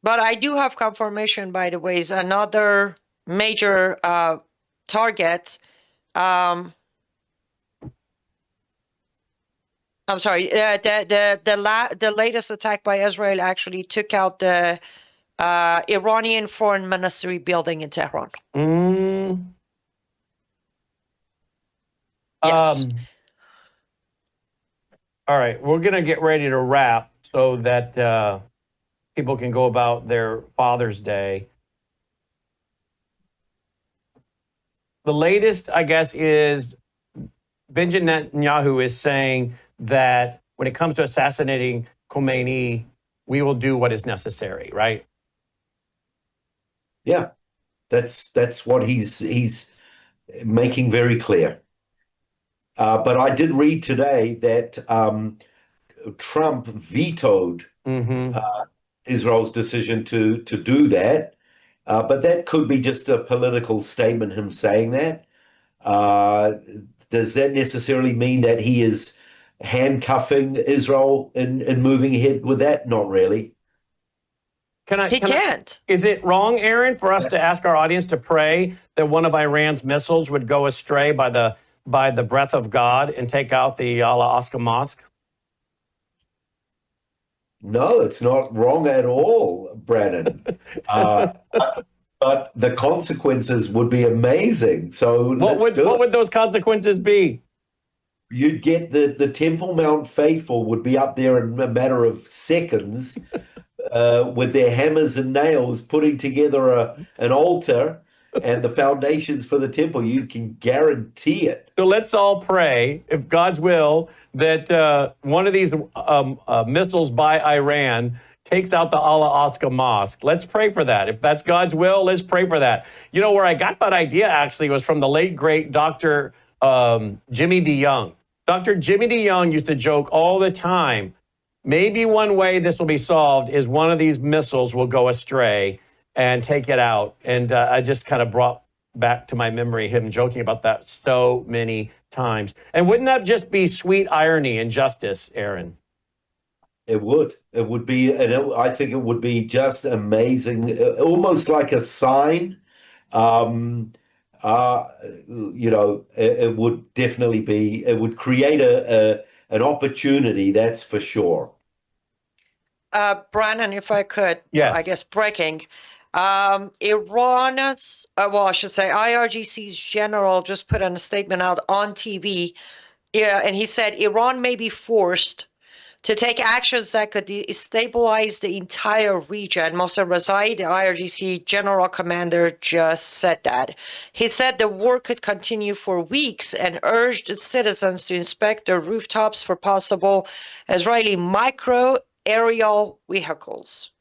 But I do have confirmation, by the way, is another major target. I'm sorry. The latest attack by Israel actually took out the Iranian foreign ministry building in Tehran. Yes. All right, we're going to get ready to wrap so that people can go about their Father's Day. The latest, I guess, is Benjamin Netanyahu is saying that when it comes to assassinating Khomeini, we will do what is necessary, right? Yeah, that's what he's making very clear. But I did read today that Trump vetoed Israel's decision to do that. But that could be just a political statement, him saying that. Does that necessarily mean that he is handcuffing Israel and moving ahead with that? Not really. He can't. Is it wrong, Aaron, for us to ask our audience to pray that one of Iran's missiles would go astray by the breath of God and take out the Al-Aqsa Mosque? No, it's not wrong at all, Brandon. But the consequences would be amazing. So what would those consequences be? You'd get the Temple Mount faithful would be up there in a matter of seconds with their hammers and nails putting together an altar and the foundations for the temple. You can guarantee it. So let's all pray, if God's will, that one of these missiles by Iran takes out the Al-Aqsa Mosque. Let's pray for that. If that's God's will, let's pray for that. You know, where I got that idea actually was from the late, great Dr. Jimmy DeYoung. Dr. Jimmy DeYoung used to joke all the time, maybe one way this will be solved is one of these missiles will go astray and take it out. And I just kind of brought back to my memory him joking about that so many times. And wouldn't that just be sweet irony and justice, Aaron? It would. It would be, and I think it would be just amazing, almost like a sign. You know, it would definitely be, it would create an opportunity, that's for sure. Brandon, if I could, yes. I guess breaking. Iran's, well, I should say IRGC's general just put a statement out on TV. Yeah, and he said Iran may be forced to take actions that could destabilize the entire region. Mohsen Rezai, the IRGC general commander, just said that. He said the war could continue for weeks and urged citizens to inspect their rooftops for possible Israeli micro-aerial vehicles.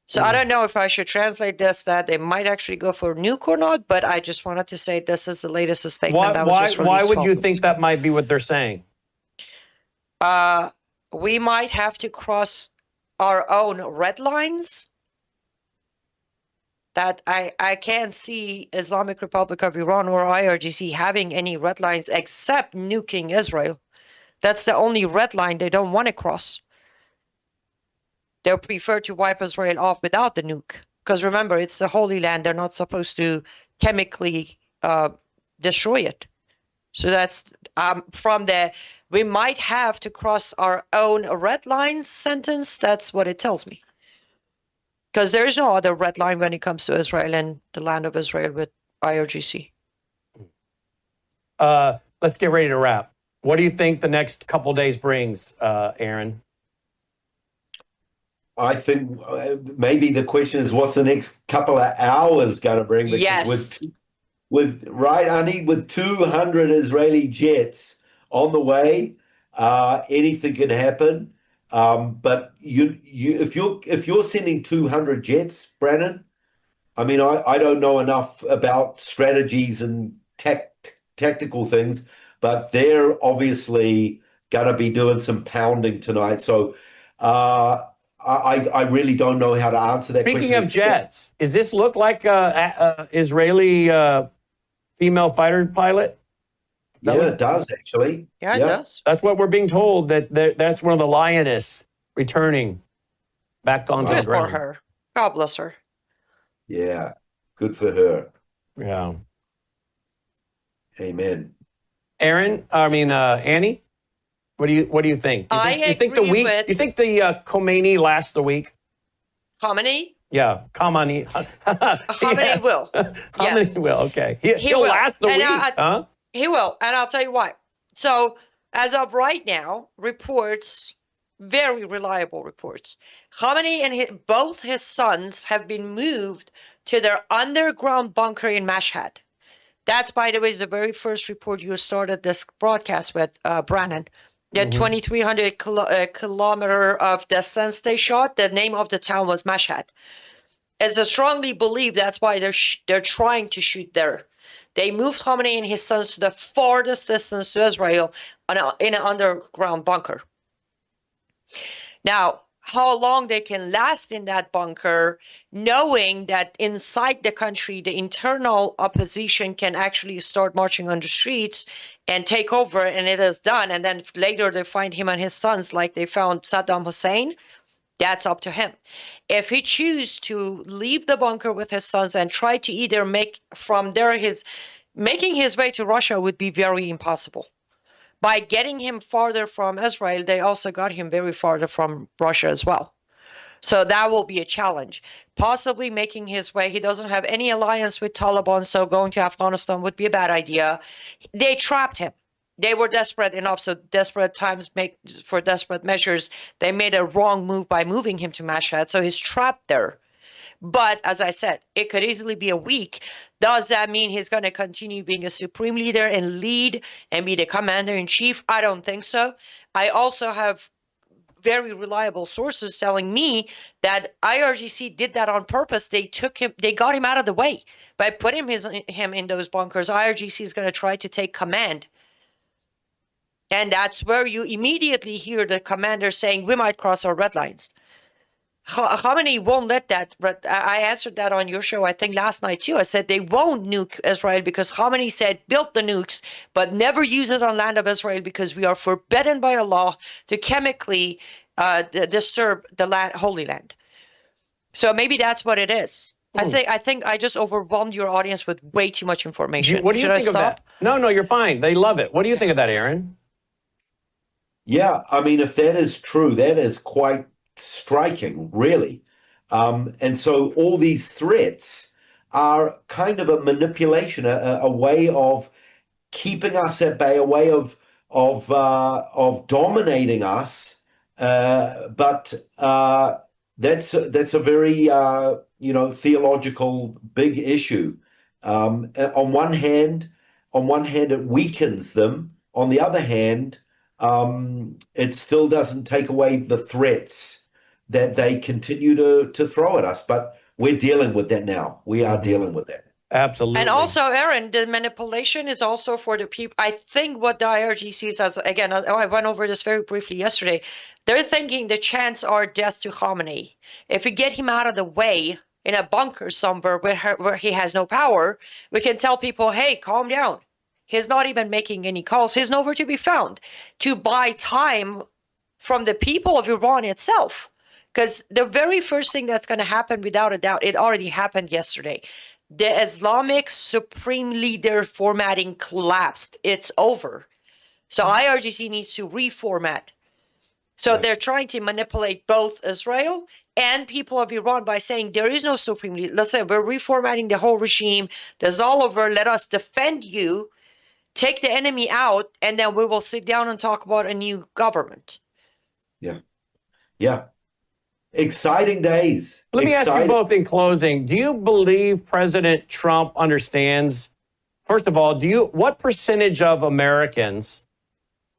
So I don't know if I should translate this, that they might actually go for a nuke or not, but I just wanted to say this is the latest statement that was just released. Why would you think that might be what they're saying? We might have to cross our own red lines. That I can't see Islamic Republic of Iran or IRGC having any red lines except nuking Israel. That's the only red line they don't want to cross. They'll prefer to wipe Israel off without the nuke. Because remember, it's the Holy Land. They're not supposed to chemically destroy it. So that's from the we might have to cross our own red lines sentence. That's what it tells me. Because there is no other red line when it comes to Israel and the land of Israel with IRGC. Let's get ready to wrap. What do you think the next couple days brings, Aaron? I think maybe the question is, what's the next couple of hours going to bring? Because yes. With 200 Israeli jets on the way, anything can happen. But if you're sending 200 jets, Brandon, I mean, I don't know enough about strategies and tactical things, but they're obviously going to be doing some pounding tonight. So I really don't know how to answer that question. Speaking of jets, does this look like a Israeli female fighter pilot? Yeah, it does, actually. Yeah, it does. That's what we're being told, that's one of the Lioness returning back onto the ground. Good for her. God bless her. Yeah, good for her. Yeah. Amen. Annie, what do you think? You think the Khomeini lasts the week? Khomeini? Yeah, Khomeini. Khomeini will. Yes. Khomeini will. Okay, he'll will. last the week, huh? He will, and I'll tell you why. So, as of right now, reports, very reliable reports, Khomeini and both his sons have been moved to their underground bunker in Mashhad. That's, by the way, is the very first report you started this broadcast with, Brandon. The 2,300 kilometer of distance they shot. The name of the town was Mashhad. It's a strongly believed that's why they're trying to shoot there. They moved Khomeini and his sons to the farthest distance to Israel in an underground bunker. Now, how long they can last in that bunker, knowing that inside the country, the internal opposition can actually start marching on the streets and take over, and it is done. And then later they find him and his sons like they found Saddam Hussein. That's up to him. If he chooses to leave the bunker with his sons and try to either make from there making his way to Russia would be very impossible. By getting him farther from Israel, they also got him very farther from Russia as well. So that will be a challenge. Possibly making his way. He doesn't have any alliance with Taliban, so going to Afghanistan would be a bad idea. They trapped him. They were desperate enough, so desperate times make for desperate measures. They made a wrong move by moving him to Mashhad, so he's trapped there. But as I said, it could easily be a week. Does that mean he's going to continue being a supreme leader and lead and be the commander in chief? I don't think so. I also have very reliable sources telling me that IRGC did that on purpose. They got him out of the way by putting him in those bunkers. IRGC is going to try to take command. And that's where you immediately hear the commander saying, we might cross our red lines. Khamenei won't let that. I answered that on your show, I think last night too. I said they won't nuke Israel because Khamenei said build the nukes, but never use it on land of Israel because we are forbidden by Allah to chemically disturb the land, Holy Land. So maybe that's what it is. I think I just overwhelmed your audience with way too much information. What do you think of that? No, you're fine. They love it. What do you think of that, Aaron? Yeah, I mean, if that is true, that is quite striking, really. And so all these threats are kind of a manipulation, a way of keeping us at bay, a way of dominating us. But that's a very theological big issue. On one hand, it weakens them. On the other hand, it still doesn't take away the threats that they continue to throw at us. But we're dealing with that now. We are dealing with that. Absolutely. And also, Aaron, the manipulation is also for the people. I think what the IRGC says, again, I went over this very briefly yesterday. They're thinking the chance are death to Khamenei. If we get him out of the way in a bunker somewhere where he has no power, we can tell people, hey, calm down. He's not even making any calls. He's nowhere to be found, to buy time from the people of Iran itself. Because the very first thing that's going to happen, without a doubt, it already happened yesterday. The Islamic Supreme Leader formatting collapsed. It's over. So IRGC needs to reformat. So they're trying to manipulate both Israel and people of Iran by saying there is no Supreme Leader. Let's say we're reformatting the whole regime. There's all over. Let us defend you. Take the enemy out, and then we will sit down and talk about a new government. Yeah. Exciting days. Let me ask you both in closing. Do you believe President Trump understands, first of all, what percentage of Americans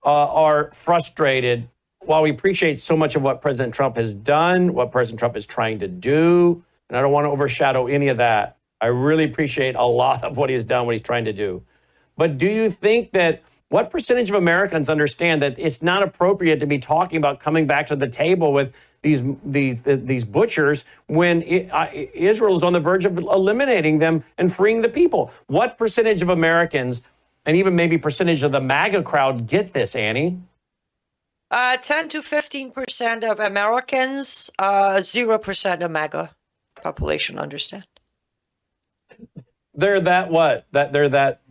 are frustrated? While we appreciate so much of what President Trump has done, what President Trump is trying to do, and I don't want to overshadow any of that. I really appreciate a lot of what he has done, what he's trying to do. But do you think that what percentage of Americans understand that it's not appropriate to be talking about coming back to the table with these butchers when Israel is on the verge of eliminating them and freeing the people? What percentage of Americans, and even maybe percentage of the MAGA crowd, get this, Annie? 10 to 15% of Americans, 0% of MAGA population understand. They're that what? They're that.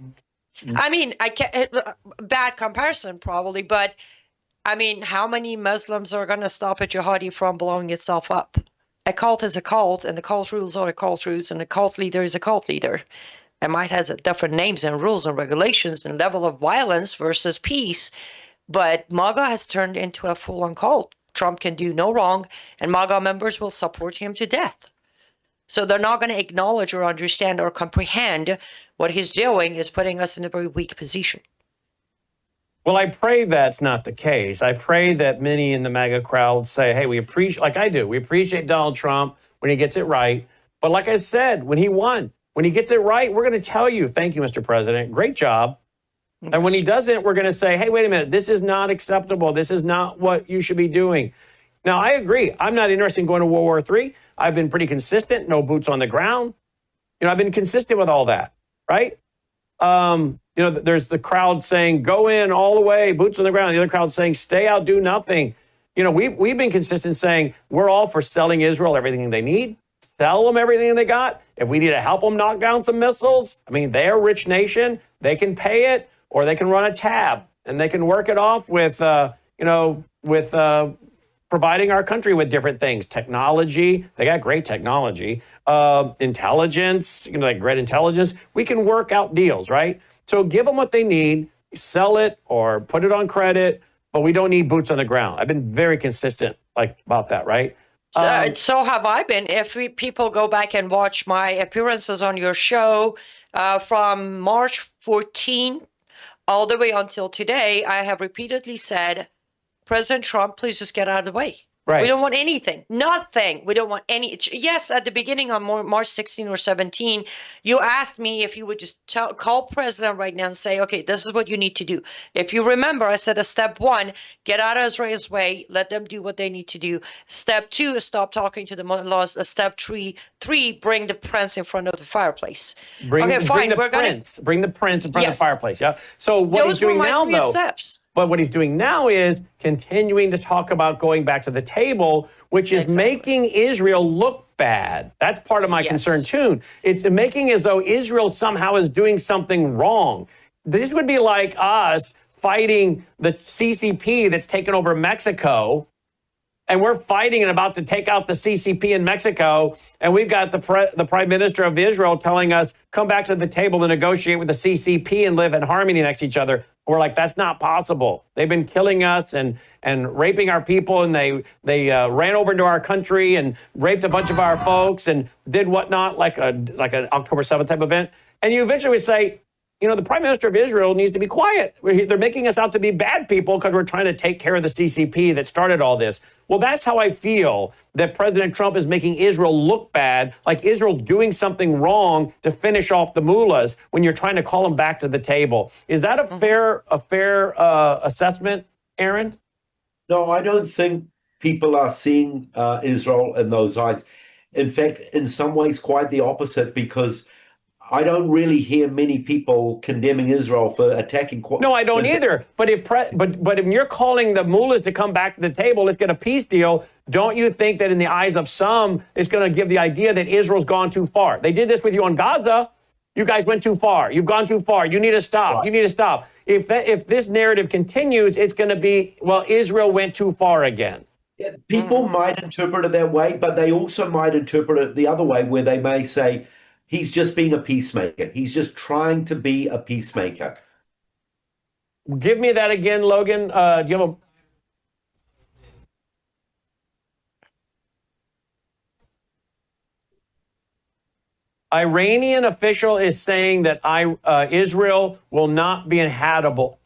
I mean, I can't, bad comparison probably, but I mean, how many Muslims are going to stop a jihadi from blowing itself up? A cult is a cult, and the cult rules are the cult rules, and the cult leader is a cult leader. It might have different names and rules and regulations and level of violence versus peace, but MAGA has turned into a full-on cult. Trump can do no wrong, and MAGA members will support him to death. So they're not going to acknowledge or understand or comprehend what he's doing is putting us in a very weak position. Well, I pray that's not the case. I pray that many in the MAGA crowd say, hey, we appreciate, like I do, we appreciate Donald Trump when he gets it right. But like I said, when he won, when he gets it right, we're going to tell you, thank you, Mr. President, great job. And when he doesn't, we're going to say, hey, wait a minute, this is not acceptable. This is not what you should be doing. Now, I agree. I'm not interested in going to World War III. I've been pretty consistent, no boots on the ground. I've been consistent with all that, right? There's the crowd saying, go in all the way, boots on the ground. The other crowd saying, stay out, do nothing. We've been consistent saying we're all for selling Israel everything they need, sell them everything they got. If we need to help them knock down some missiles, they're a rich nation. They can pay it, or they can run a tab, and they can work it off with, providing our country with different things. Technology, they got great technology. Intelligence, like great intelligence. We can work out deals, right? So give them what they need, sell it or put it on credit, but we don't need boots on the ground. I've been very consistent about that, right? So have I been. If people go back and watch my appearances on your show from March 14 all the way until today, I have repeatedly said, President Trump, please just get out of the way. Right. We don't want anything, nothing. We don't want any. Yes, at the beginning on March 16 or 17, you asked me if you would just call President right now and say, okay, this is what you need to do. If you remember, I said step 1, get out of Israel's way, let them do what they need to do. Step 2, stop talking to the laws. Step 3, bring the prince in front of the fireplace. Bring the prince in front of the fireplace. Yeah. So what he's doing now, though. Steps. But what he's doing now is continuing to talk about going back to the table, which is making Israel look bad. That's part of my concern, too. It's making as though Israel somehow is doing something wrong. This would be like us fighting the CCP that's taken over Mexico, and we're fighting and about to take out the CCP in Mexico, and we've got the Prime Minister of Israel telling us, come back to the table to negotiate with the CCP and live in harmony next to each other. We're like, that's not possible. They've been killing us and raping our people, and they ran over into our country and raped a bunch of our folks and did whatnot, like an October 7th type event. And you eventually would say, the Prime Minister of Israel needs to be quiet. They're making us out to be bad people because we're trying to take care of the CCP that started all this. Well, that's how I feel that President Trump is making Israel look bad, like Israel's doing something wrong to finish off the mullahs when you're trying to call them back to the table. Is that a fair assessment, Aaron? No, I don't think people are seeing Israel in those eyes. In fact, in some ways, quite the opposite, because I don't really hear many people condemning Israel for attacking. No, I don't either. But if you're calling the mullahs to come back to the table, let's get a peace deal, don't you think that in the eyes of some, it's going to give the idea that Israel's gone too far? They did this with you on Gaza. You guys went too far. You've gone too far. You need to stop. Right. You need to stop. If this narrative continues, it's going to be, well, Israel went too far again. Yeah, people might interpret it that way, but they also might interpret it the other way, where they may say, he's just being a peacemaker. He's just trying to be a peacemaker. Give me that again, Logan. Do you have Iranian official is saying that Israel will not be inhabitable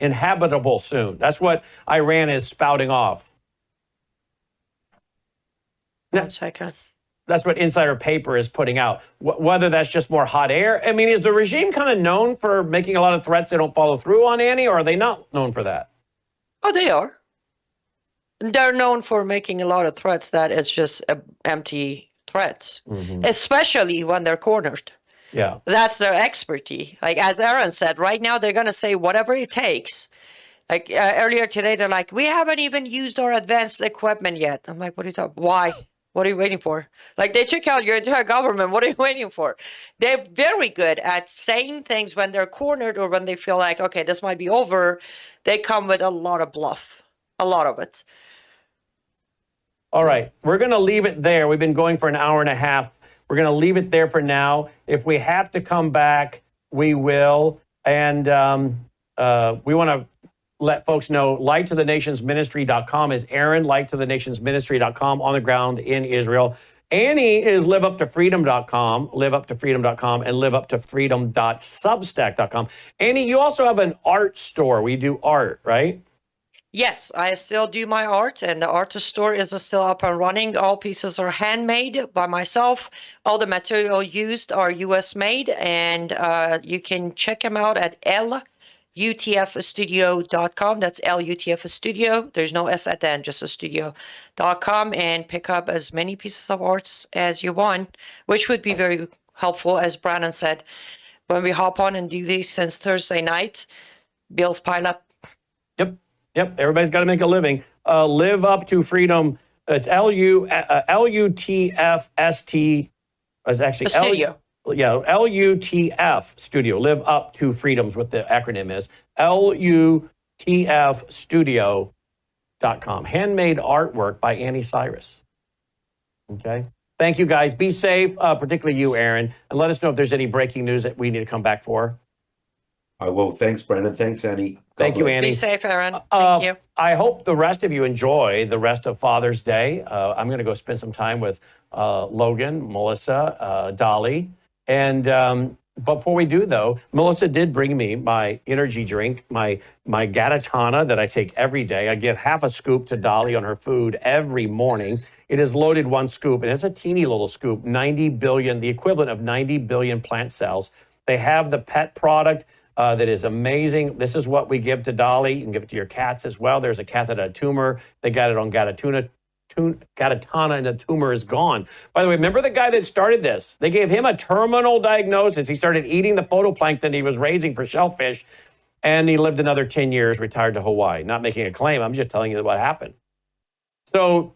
soon. That's what Iran is spouting off. 1 second. That's what Insider Paper is putting out. Whether that's just more hot air. I mean, is the regime kind of known for making a lot of threats they don't follow through on, Annie, or are they not known for that? Oh, they are. They're known for making a lot of threats that it's just empty threats, especially when they're cornered. Yeah. That's their expertise. Like, as Aaron said, right now they're going to say whatever it takes. Like earlier today, they're like, we haven't even used our advanced equipment yet. I'm like, what are you talking? Why? What are you waiting for? Like, they took out your entire government. What are you waiting for? They're very good at saying things when they're cornered or when they feel like, okay, this might be over. They come with a lot of bluff, a lot of it. All right. We're going to leave it there. We've been going for an hour and a half. We're going to leave it there for now. If we have to come back, we will. And we want to let folks know, lighttothenationsministry.com is Aaron, lighttothenationsministry.com, on the ground in Israel. Annie is liveuptofreedom.com, liveuptofreedom.com, and liveuptofreedom.substack.com. Annie, you also have an art store. We do art, right? Yes, I still do my art, and the art store is still up and running. All pieces are handmade by myself. All the material used are U.S. made, and you can check them out at lutfstudio.com. That's LUTF Studio. There's no S at the end, just a studio.com, and pick up as many pieces of arts as you want, which would be very helpful. As Brandon said, when we hop on and do these since Thursday night, bills pile up. Yep. Everybody's got to make a living. Live Up to Freedom. It's LUTFST. It's actually Studio. LUTF Studio. Live Up to Freedoms, what the acronym is. LUTFstudio.com. Handmade artwork by Annie Cyrus. Okay. Thank you, guys. Be safe, particularly you, Aaron. And let us know if there's any breaking news that we need to come back for. I will. Thanks, Brandon. Thanks, Annie. Thank you, Annie. Be safe, Aaron. Thank you. I hope the rest of you enjoy the rest of Father's Day. I'm going to go spend some time with Logan, Melissa, Dolly. And before we do, though, Melissa did bring me my energy drink, my Gatatana that I take every day. I give half a scoop to Dolly on her food every morning. It is loaded one scoop, and it's a teeny little scoop, 90 billion, the equivalent of 90 billion plant cells. They have the pet product that is amazing. This is what we give to Dolly. You can give it to your cats as well. There's a cat that had a tumor. They got it on Gatatana, and the tumor is gone. By the way, remember the guy that started this? They gave him a terminal diagnosis. He started eating the phytoplankton he was raising for shellfish, and he lived another 10 years, retired to Hawaii. Not making a claim. I'm just telling you what happened. So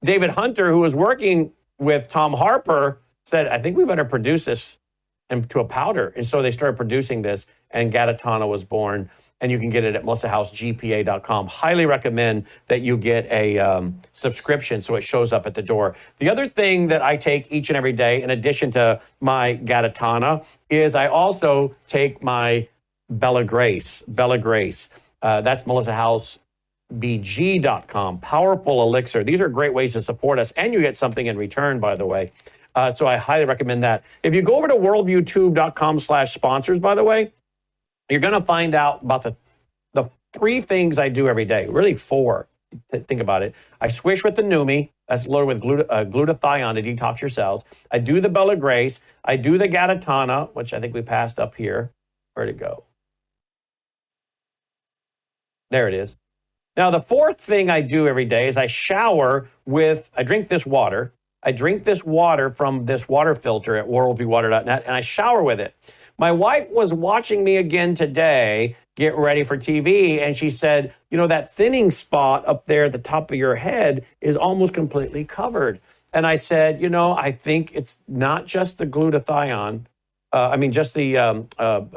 David Hunter, who was working with Tom Harper, said, I think we better produce this into a powder. And so they started producing this, and Gatatana was born. And you can get it at melissahousegpa.com. Highly recommend that you get a subscription so it shows up at the door. The other thing that I take each and every day, in addition to my Gatatana, is I also take my Bella Grace. That's melissahousebg.com. Powerful elixir. These are great ways to support us, and you get something in return, by the way. So I highly recommend that. If you go over to worldviewtube.com/sponsors, by the way, you're going to find out about the 3 things I do every day. Really 4. Think about it. I swish with the Numi. That's loaded with glutathione to detox your cells. I do the Bella Grace. I do the Gatatana, which I think we passed up here. Where'd it go? There it is. Now, the 4th thing I do every day is I drink this water. I drink this water from this water filter at worldviewwater.net, and I shower with it. My wife was watching me again today, get ready for TV, and she said, that thinning spot up there at the top of your head is almost completely covered. And I said, I think it's not just the glutathione, just the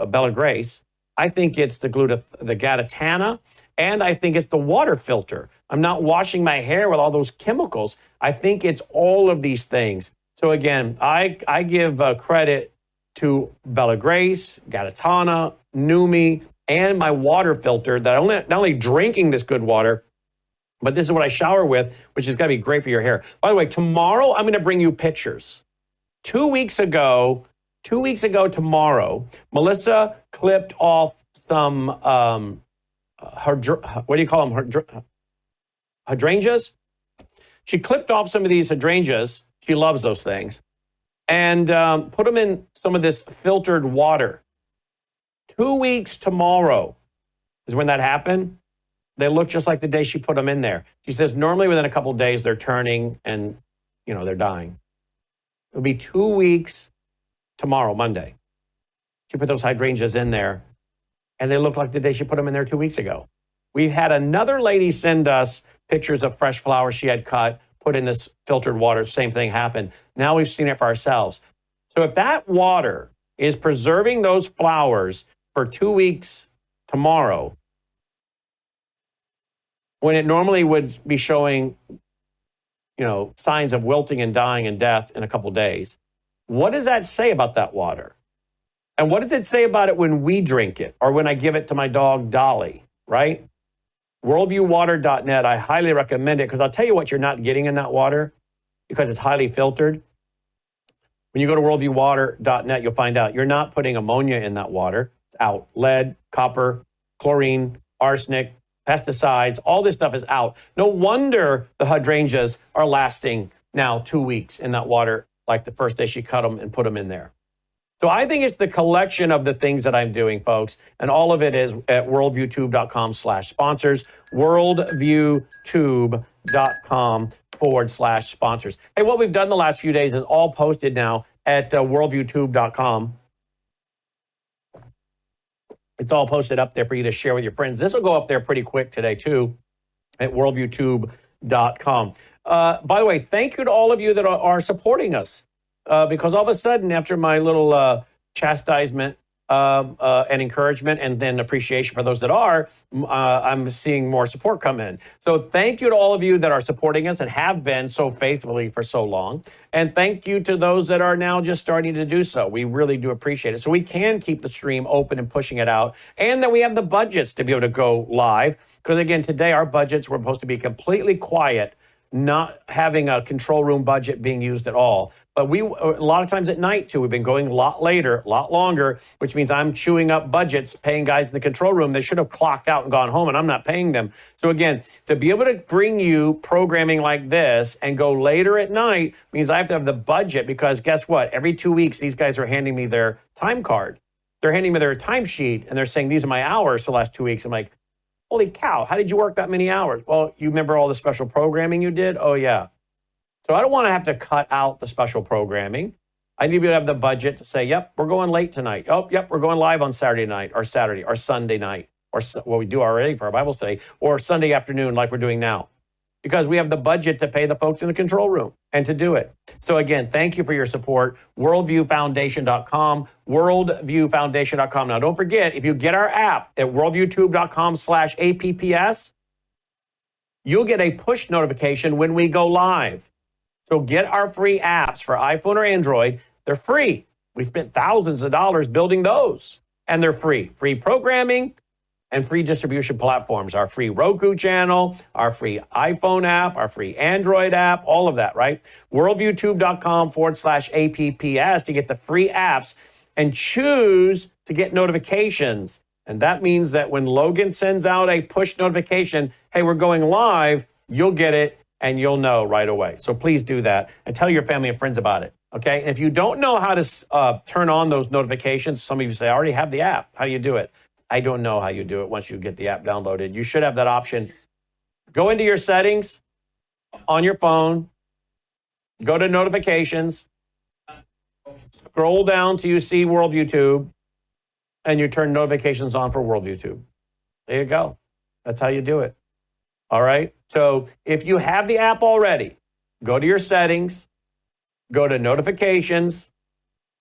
Bella Grace. I think it's the Gatatana, and I think it's the water filter. I'm not washing my hair with all those chemicals. I think it's all of these things. So again, I give credit to Bella Grace, Gatatana, Numi, and my water filter that I'm not only drinking this good water, but this is what I shower with, which is going to be great for your hair. By the way, tomorrow I'm going to bring you pictures. 2 weeks ago tomorrow, Melissa clipped off some, what do you call them? Hydrangeas? She clipped off some of these hydrangeas. She loves those things. And put them in some of this filtered water. 2 weeks tomorrow is when that happened. They look just like the day she put them in there. She says normally within a couple of days they're turning and, they're dying. It'll be 2 weeks tomorrow, Monday. She put those hydrangeas in there, and they look like the day she put them in there 2 weeks ago. We've had another lady send us pictures of fresh flowers she had cut, put in this filtered water. Same thing happened. Now we've seen it for ourselves. So if that water is preserving those flowers for 2 weeks tomorrow, when it normally would be showing, signs of wilting and dying and death in a couple of days, what does that say about that water? And what does it say about it when we drink it or when I give it to my dog, Dolly, right? Worldviewwater.net, I highly recommend it because I'll tell you what you're not getting in that water because it's highly filtered. When you go to worldviewwater.net, you'll find out you're not putting ammonia in that water. It's out. Lead, copper, chlorine, arsenic, pesticides, all this stuff is out. No wonder the hydrangeas are lasting now 2 weeks in that water like the first day she cut them and put them in there. So I think it's the collection of the things that I'm doing, folks. And all of it is at worldviewtube.com/sponsors, worldviewtube.com/sponsors. Hey, what we've done the last few days is all posted now at worldviewtube.com. It's all posted up there for you to share with your friends. This will go up there pretty quick today, too, at worldviewtube.com. By the way, thank you to all of you that are supporting us. Because all of a sudden, after my little chastisement and encouragement and then appreciation for those that are, I'm seeing more support come in. So thank you to all of you that are supporting us and have been so faithfully for so long. And thank you to those that are now just starting to do so. We really do appreciate it. So we can keep the stream open and pushing it out, and that we have the budgets to be able to go live. Because again, today our budgets were supposed to be completely quiet, not having a control room budget being used at all. But a lot of times at night, too, we've been going a lot later, a lot longer, which means I'm chewing up budgets, paying guys in the control room. They should have clocked out and gone home, and I'm not paying them. So again, to be able to bring you programming like this and go later at night means I have to have the budget, because guess what? Every 2 weeks, these guys are handing me their time card. They're handing me their timesheet, and they're saying, these are my hours for the last 2 weeks. I'm like, holy cow, how did you work that many hours? Well, you remember all the special programming you did? Oh, yeah. So I don't want to have to cut out the special programming. I need to have the budget to say, yep, we're going late tonight. Oh, yep, we're going live on Saturday night or Saturday or Sunday night, or what we do already for our Bible study, or Sunday afternoon like we're doing now. Because we have the budget to pay the folks in the control room and to do it. So again, thank you for your support. Worldviewfoundation.com, worldviewfoundation.com. Now, don't forget, if you get our app at worldviewtube.com/apps, you'll get a push notification when we go live. So get our free apps for iPhone or Android. They're free. We spent thousands of dollars building those, and they're free. Free programming and free distribution platforms. Our free Roku channel, our free iPhone app, our free Android app, all of that, right? worldviewtube.com/apps to get the free apps and choose to get notifications. And that means that when Logan sends out a push notification, hey, we're going live, you'll get it and you'll know right away. So please do that and tell your family and friends about it, okay? And if you don't know how to turn on those notifications, some of you say, I already have the app. How do you do it? I don't know how you do it once you get the app downloaded. You should have that option. Go into your settings on your phone, go to notifications, scroll down till you see World YouTube, and you turn notifications on for World YouTube. There you go. That's how you do it. All right? So if you have the app already, go to your settings, go to notifications,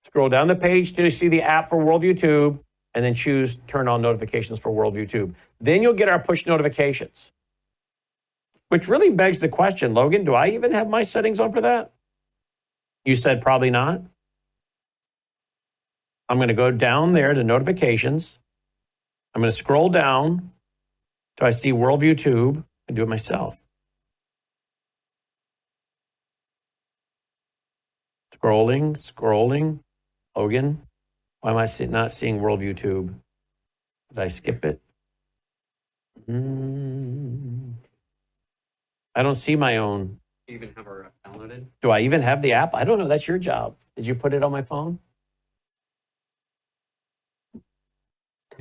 scroll down the page till you see the app for World YouTube, and then choose turn on notifications for World YouTube. Then you'll get our push notifications, which really begs the question, Logan, do I even have my settings on for that? You said probably not. I'm going to go down there to notifications. I'm going to scroll down till I see World YouTube and do it myself. Scrolling. Logan, why am I not seeing World YouTube? Did I skip it? I don't see my own. Do you even have our app downloaded? Do I even have the app? I don't know. That's your job. Did you put it on my phone? You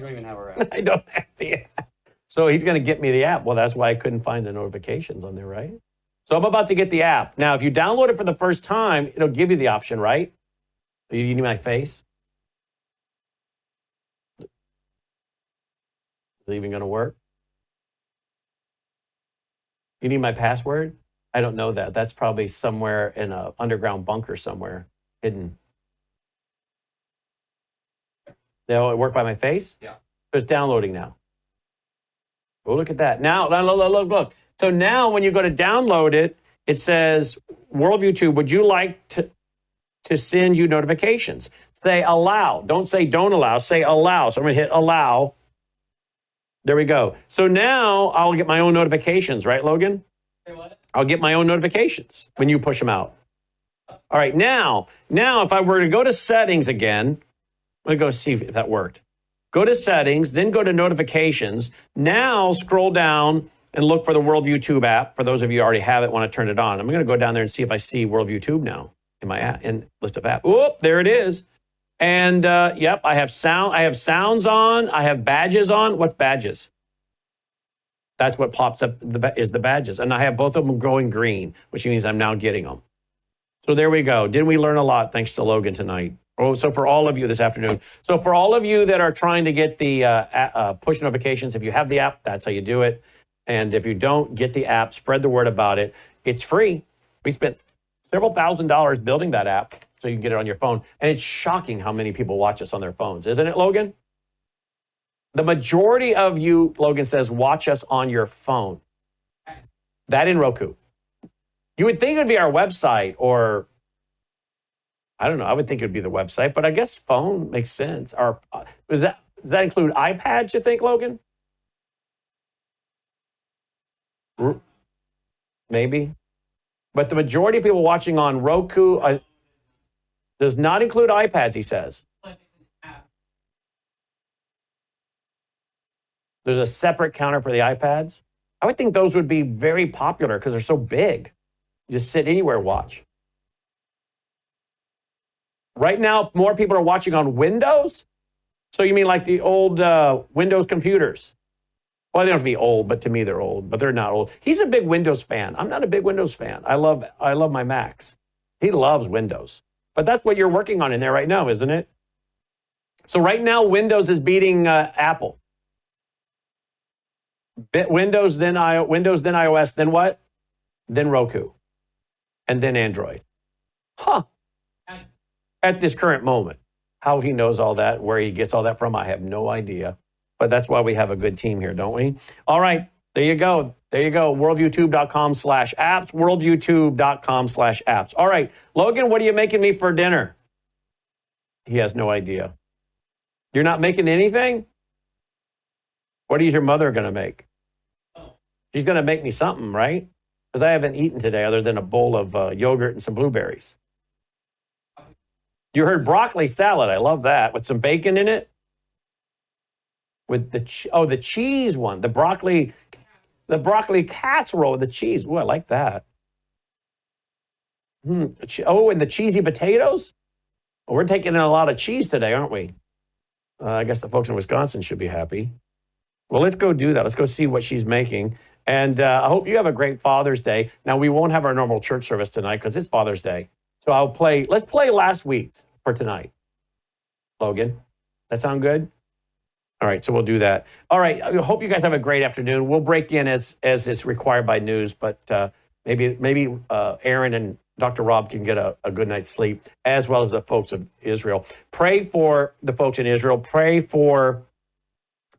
don't even have our app. I don't have the app. So he's going to get me the app. Well, that's why I couldn't find the notifications on there, right? So I'm about to get the app. Now, if you download it for the first time, it'll give you the option, right? You need my face? Is it even going to work? You need my password? I don't know that. That's probably somewhere in an underground bunker somewhere, hidden. They'll work by my face? Yeah. It's downloading now. Oh, look at that. Now, look. So now when you go to download it, it says, World YouTube, would you like to send you notifications? Say allow. Don't say don't allow. Say allow. So I'm going to hit allow. There we go. So now I'll get my own notifications, right, Logan? Say what? I'll get my own notifications when you push them out. All right, now if I were to go to settings again, let me go see if that worked. Go to settings, then go to notifications. Now scroll down and look for the World YouTube app. For those of you who already have it, want to turn it on. I'm going to go down there and see if I see World YouTube now in my app, in list of apps. Oh, there it is. And yep, I have sounds on. I have badges on. What's badges? That's what pops up is the badges. And I have both of them going green, which means I'm now getting them. So there we go. Didn't we learn a lot thanks to Logan tonight? Oh, so for all of you this afternoon. So for all of you that are trying to get the push notifications, if you have the app, that's how you do it. And if you don't get the app, spread the word about it. It's free. We spent several $1,000s building that app so you can get it on your phone. And it's shocking how many people watch us on their phones. Isn't it, Logan? The majority of you, Logan says, watch us on your phone. That in Roku. You would think it would be our website or, I don't know, I would think it would be the website, but I guess phone makes sense. Or does that include iPads, you think, Logan? Maybe. But the majority of people watching on Roku does not include iPads, he says. There's a separate counter for the iPads. I would think those would be very popular because they're so big. You just sit anywhere, watch. Right now, more people are watching on Windows. So you mean like the old Windows computers? Well, they don't have to be old, but to me they're old, but they're not old. He's a big Windows fan. I'm not a big Windows fan. I love my Macs. He loves Windows. But that's what you're working on in there right now, isn't it? So right now, Windows is beating Apple. Windows, then iOS, then what? Then Roku. And then Android. Huh. At this current moment. How he knows all that, where he gets all that from, I have no idea. But that's why we have a good team here, don't we? All right, there you go. There you go. WorldViewTube.com/apps. WorldViewTube.com/apps. All right, Logan, what are you making me for dinner? He has no idea. You're not making anything? What is your mother going to make? She's going to make me something, right? Because I haven't eaten today other than a bowl of yogurt and some blueberries. You heard broccoli salad. I love that. With some bacon in it. With the cheese one. The broccoli casserole with the cheese. Ooh, I like that. Oh, and the cheesy potatoes? Well, we're taking in a lot of cheese today, aren't we? I guess the folks in Wisconsin should be happy. Well, let's go do that. Let's go see what she's making. And I hope you have a great Father's Day. Now, we won't have our normal church service tonight because it's Father's Day. So let's play last week's for tonight. Logan, that sound good? All right, so we'll do that. All right, I hope you guys have a great afternoon. We'll break in as is required by news, but maybe Aaron and Dr. Rob can get a good night's sleep, as well as the folks of Israel. Pray for the folks in Israel. Pray for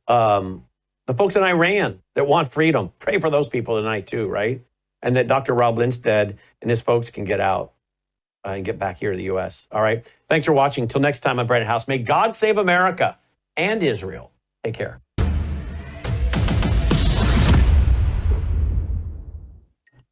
the folks in Iran that want freedom. Pray for those people tonight too, right? And that Dr. Rob Lindstedt and his folks can get out and get back here to the U.S. All right, thanks for watching. Until next time, I'm Brandon House. May God save America and Israel. Take care.